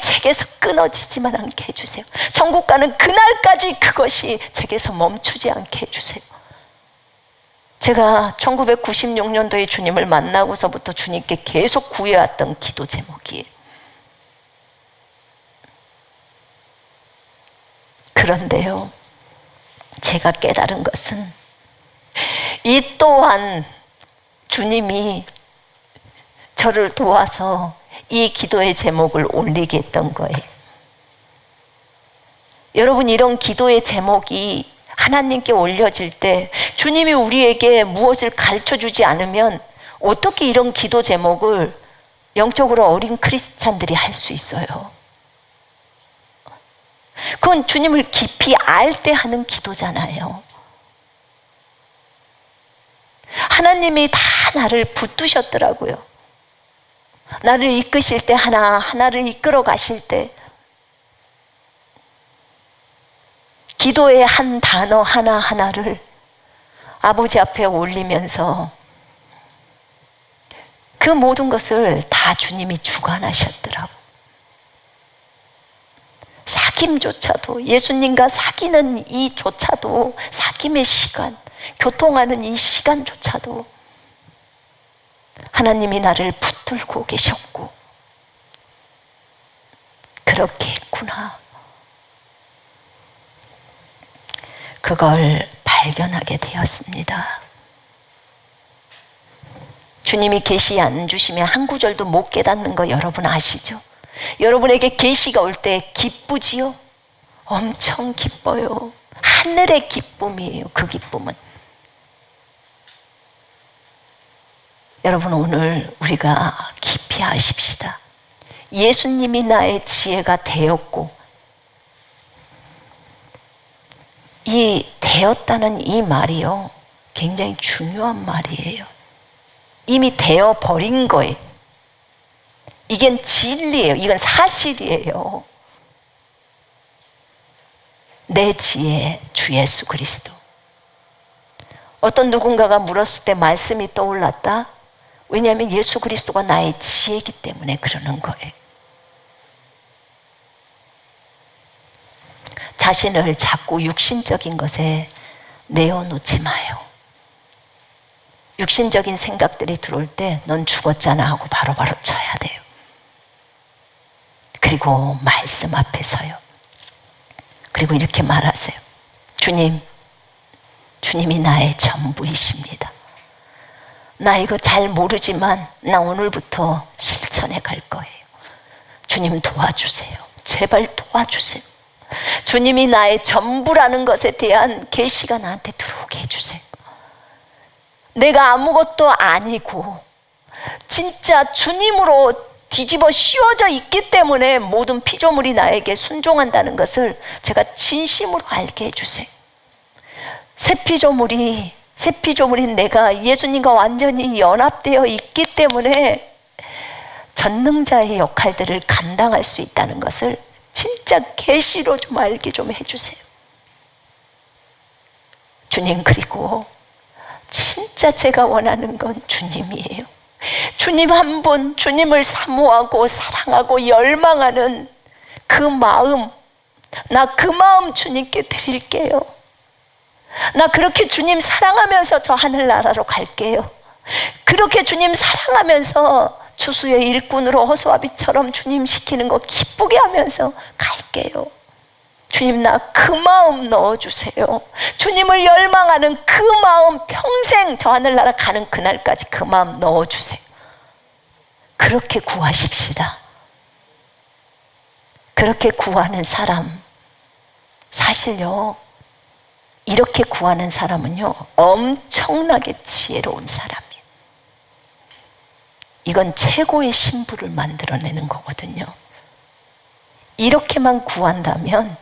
제게서 끊어지지만 않게 해주세요. 천국 가는 그날까지 그것이 제게서 멈추지 않게 해주세요. 제가 1996년도에 주님을 만나고서부터 주님께 계속 구해왔던 기도 제목이에요. 그런데요, 제가 깨달은 것은 이 또한 주님이 저를 도와서 이 기도의 제목을 올리게 했던 거예요. 여러분, 이런 기도의 제목이 하나님께 올려질 때 주님이 우리에게 무엇을 가르쳐 주지 않으면 어떻게 이런 기도 제목을 영적으로 어린 크리스찬들이 할 수 있어요? 그건 주님을 깊이 알 때 하는 기도잖아요. 하나님이 다 나를 붙드셨더라고요. 나를 이끄실 때 하나를 이끌어 가실 때 기도의 한 단어 하나하나를 아버지 앞에 올리면서 그 모든 것을 다 주님이 주관하셨더라고. 사귐조차도, 예수님과 사귀는 이조차도, 사귐의 시간, 교통하는 이 시간조차도 하나님이 나를 붙들고 계셨고, 그렇게 했구나. 그걸 발견하게 되었습니다. 주님이 계시 안 주시면 한 구절도 못 깨닫는 거 여러분 아시죠? 여러분에게 계시가 올 때 기쁘지요? 엄청 기뻐요. 하늘의 기쁨이에요. 그 기쁨은. 여러분, 오늘 우리가 깊이 아십시다. 예수님이 나의 지혜가 되었고, 이 되었다는 이 말이요, 굉장히 중요한 말이에요. 이미 되어버린 거예요. 이건 진리예요. 이건 사실이에요. 내 지혜, 주 예수 그리스도. 어떤 누군가가 물었을 때 말씀이 떠올랐다? 왜냐하면 예수 그리스도가 나의 지혜이기 때문에 그러는 거예요. 자신을 자꾸 육신적인 것에 내어놓지 마요. 육신적인 생각들이 들어올 때 넌 죽었잖아 하고 바로바로 쳐야 돼요. 그리고 말씀 앞에 서요. 그리고 이렇게 말하세요. 주님이 나의 전부이십니다. 나 이거 잘 모르지만 나 오늘부터 실천해 갈 거예요. 주님 도와주세요. 제발 도와주세요. 주님이 나의 전부라는 것에 대한 계시가 나한테 들어오게 해주세요. 내가 아무것도 아니고 진짜 주님으로 뒤집어 씌워져 있기 때문에 모든 피조물이 나에게 순종한다는 것을 제가 진심으로 알게 해주세요. 새 피조물인 내가 예수님과 완전히 연합되어 있기 때문에 전능자의 역할들을 감당할 수 있다는 것을 진짜 계시로 좀 알게 좀 해주세요. 주님, 그리고 진짜 제가 원하는 건 주님이에요. 주님 한 분, 주님을 사모하고 사랑하고 열망하는 그 마음, 나 그 마음 주님께 드릴게요. 나 그렇게 주님 사랑하면서 저 하늘나라로 갈게요. 그렇게 주님 사랑하면서 추수의 일꾼으로 허수아비처럼 주님 시키는 거 기쁘게 하면서 갈게요. 주님, 나 그 마음 넣어주세요. 주님을 열망하는 그 마음, 평생 저 하늘나라 가는 그날까지 그 마음 넣어주세요. 그렇게 구하십시다. 그렇게 구하는 사람, 사실요, 이렇게 구하는 사람은요 엄청나게 지혜로운 사람이에요. 이건 최고의 신부를 만들어내는 거거든요. 이렇게만 구한다면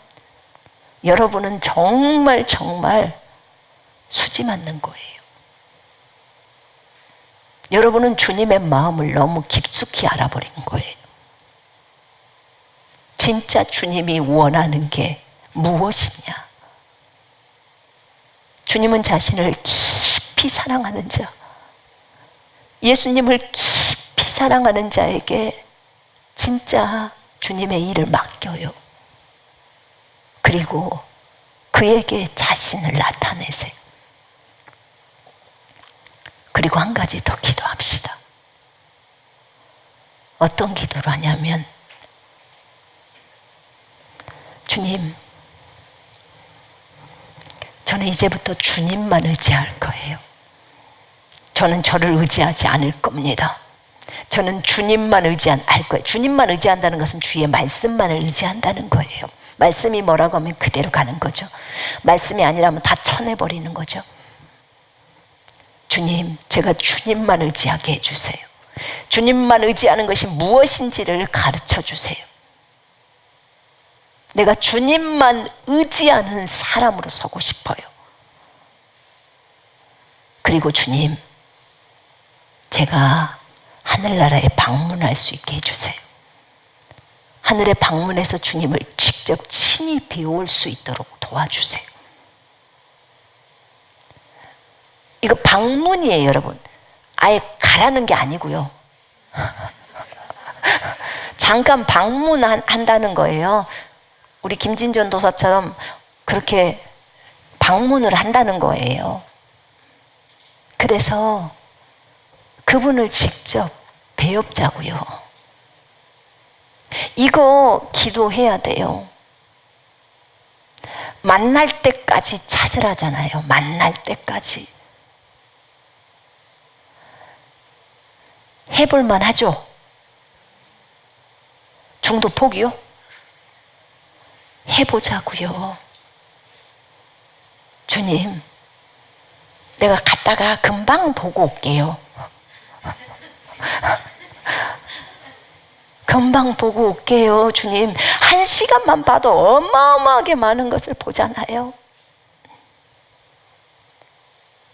여러분은 정말 수지 맞는 거예요. 여러분은 주님의 마음을 너무 깊숙이 알아버린 거예요. 진짜 주님이 원하는 게 무엇이냐? 주님은 자신을 깊이 사랑하는 자, 예수님을 깊이 사랑하는 자에게 진짜 주님의 일을 맡겨요. 그리고 그에게 자신을 나타내세요. 그리고 한 가지 더 기도합시다. 어떤 기도를 하냐면, 주님, 저는 이제부터 주님만 의지할 거예요. 저는 저를 의지하지 않을 겁니다. 저는 주님만 의지할 거예요. 주님만 의지한다는 것은 주의 말씀만을 의지한다는 거예요. 말씀이 뭐라고 하면 그대로 가는 거죠. 말씀이 아니라면 다 쳐내버리는 거죠. 주님, 제가 주님만 의지하게 해주세요. 주님만 의지하는 것이 무엇인지를 가르쳐 주세요. 내가 주님만 의지하는 사람으로 서고 싶어요. 그리고 주님, 제가 하늘나라에 방문할 수 있게 해주세요. 하늘에 방문해서 주님을 직접 친히 배울 수 있도록 도와주세요. 이거 방문이에요, 여러분. 아예 가라는 게 아니고요. 잠깐 방문한다는 거예요. 우리 김진전 도사처럼 그렇게 방문을 한다는 거예요. 그래서 그분을 직접 배웁자고요. 이거 기도해야 돼요. 만날 때까지 찾으라잖아요. 만날 때까지. 해볼만 하죠? 중도 포기요? 해보자고요. 주님, 내가 갔다가 금방 보고 올게요. 금방 보고 올게요. 주님, 1시간만 봐도 어마어마하게 많은 것을 보잖아요.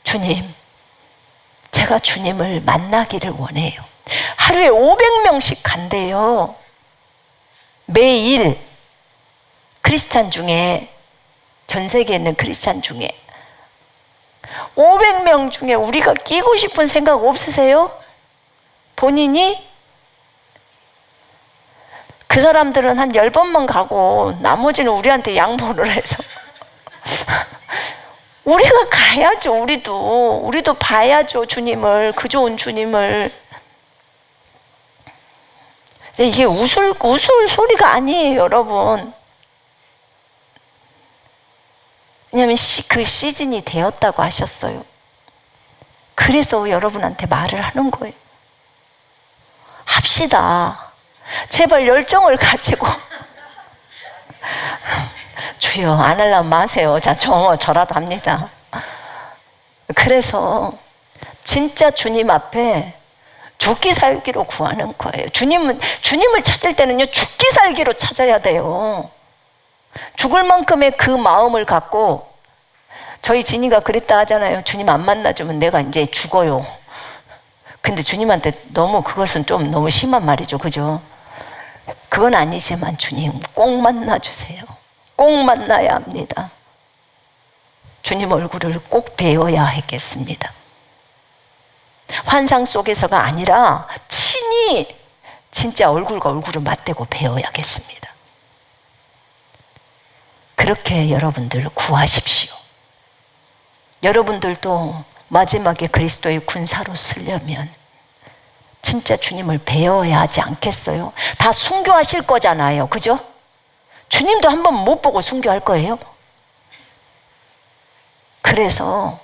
주님, 제가 주님을 만나기를 원해요. 하루에 500명씩 간대요. 매일. 크리스찬 중에, 전 세계에 있는 크리스찬 중에 500명 중에 우리가 끼고 싶은 생각 없으세요? 본인이 그 사람들은 한 10번만 가고 나머지는 우리한테 양보를 해서 우리가 가야죠. 우리도 봐야죠. 주님을, 그 좋은 주님을. 이게 웃을 소리가 아니에요, 여러분. 왜냐하면 그 시즌이 되었다고 하셨어요. 그래서 여러분한테 말을 하는 거예요. 합시다. 제발 열정을 가지고. 주여, 안 하려면 마세요. 자, 저라도 합니다. 그래서 진짜 주님 앞에 죽기 살기로 구하는 거예요. 주님을 찾을 때는요, 죽기 살기로 찾아야 돼요. 죽을 만큼의 그 마음을 갖고, 저희 진이가 그랬다 하잖아요. 주님 안 만나주면 내가 이제 죽어요. 근데 주님한테 그것은 좀 너무 심한 말이죠. 그죠? 그건 아니지만 주님 꼭 만나주세요. 꼭 만나야 합니다. 주님 얼굴을 꼭 배워야 하겠습니다. 환상 속에서가 아니라 친히 진짜 얼굴과 얼굴을 맞대고 배워야겠습니다. 그렇게 여러분들 구하십시오. 여러분들도 마지막에 그리스도의 군사로 서려면 진짜 주님을 배워야 하지 않겠어요? 다 순교하실 거잖아요. 그죠? 주님도 한번 못 보고 순교할 거예요. 그래서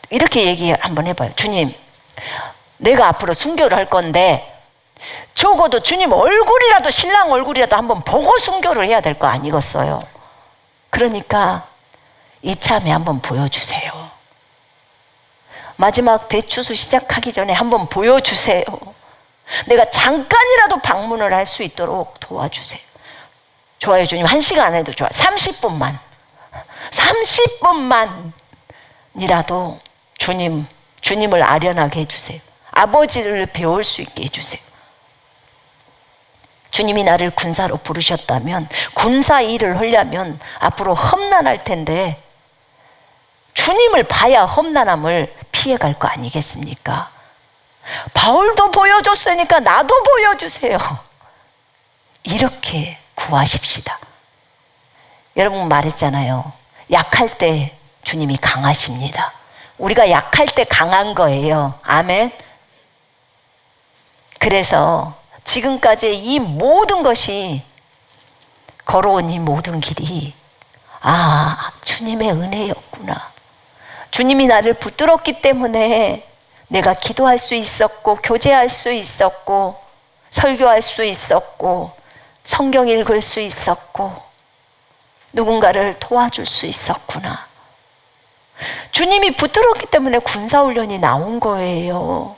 이렇게 얘기 한번 해봐요. 주님, 내가 앞으로 순교를 할 건데 적어도 주님 얼굴이라도, 신랑 얼굴이라도 한번 보고 순교를 해야 될 거 아니겠어요? 그러니까 이참에 한번 보여주세요. 마지막 대추수 시작하기 전에 한번 보여주세요. 내가 잠깐이라도 방문을 할 수 있도록 도와주세요. 좋아요, 주님. 1시간 안 해도 좋아요. 30분만이라도 주님을 아련하게 해주세요. 아버지를 배울 수 있게 해주세요. 주님이 나를 군사로 부르셨다면, 군사 일을 하려면 앞으로 험난할 텐데 주님을 봐야 험난함을 피해갈 거 아니겠습니까? 바울도 보여줬으니까 나도 보여주세요. 이렇게 구하십시다. 여러분 말했잖아요. 약할 때 주님이 강하십니다. 우리가 약할 때 강한 거예요. 아멘. 그래서 지금까지의 이 모든 것이, 걸어온 이 모든 길이 주님의 은혜였구나. 주님이 나를 붙들었기 때문에 내가 기도할 수 있었고, 교제할 수 있었고, 설교할 수 있었고, 성경 읽을 수 있었고, 누군가를 도와줄 수 있었구나. 주님이 붙들었기 때문에 군사훈련이 나온 거예요.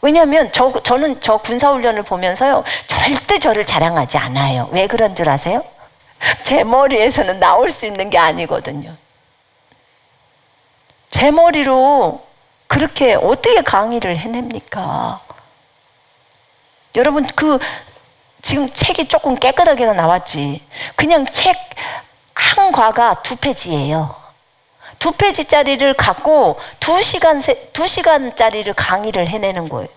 왜냐하면 저는 저 군사훈련을 보면서요, 절대 저를 자랑하지 않아요. 왜 그런 줄 아세요? 제 머리에서는 나올 수 있는 게 아니거든요. 제 머리로 그렇게 어떻게 강의를 해냅니까? 여러분, 지금 책이 조금 깨끗하게 나왔지. 그냥 책 한 과가 2페이지예요. 2페이지짜리를 갖고 2시간짜리를 강의를 해내는 거예요.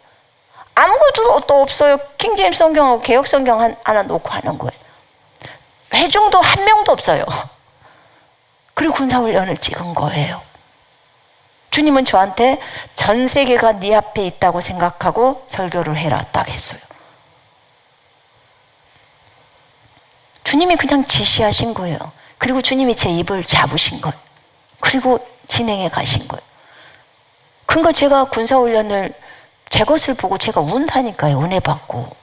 아무것도 또 없어요. 킹제임스 성경하고 개역 성경 하나 놓고 하는 거예요. 회중도 한 명도 없어요. 그리고 군사훈련을 찍은 거예요. 주님은 저한테 전 세계가 네 앞에 있다고 생각하고 설교를 해라 딱 했어요. 주님이 그냥 지시하신 거예요. 그리고 주님이 제 입을 잡으신 거예요. 그리고 진행해 가신 거예요. 그러니까 제가 군사훈련을, 제 것을 보고 제가 운다니까요. 은혜 받고.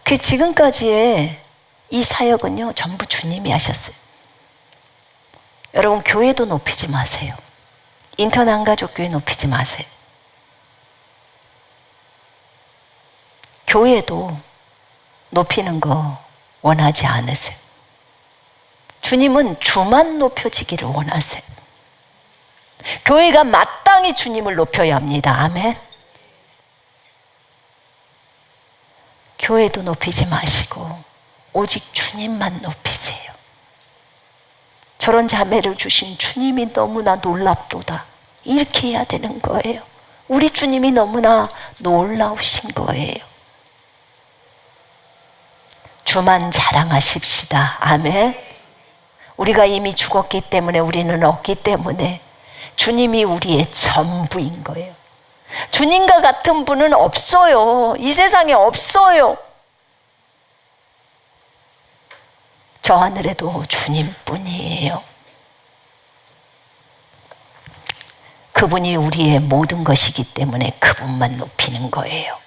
그 지금까지의 이 사역은요, 전부 주님이 하셨어요. 여러분, 교회도 높이지 마세요. 인턴 한가족교회 높이지 마세요. 교회도 높이는 거 원하지 않으세요. 주님은 주만 높여지기를 원하세요. 교회가 마땅히 주님을 높여야 합니다. 아멘. 교회도 높이지 마시고 오직 주님만 높이세요. 저런 자매를 주신 주님이 너무나 놀랍도다. 이렇게 해야 되는 거예요. 우리 주님이 너무나 놀라우신 거예요. 주만 자랑하십시다. 아멘. 우리가 이미 죽었기 때문에, 우리는 없기 때문에 주님이 우리의 전부인 거예요. 주님과 같은 분은 없어요. 이 세상에 없어요. 저 하늘에도 주님뿐이에요. 그분이 우리의 모든 것이기 때문에 그분만 높이는 거예요.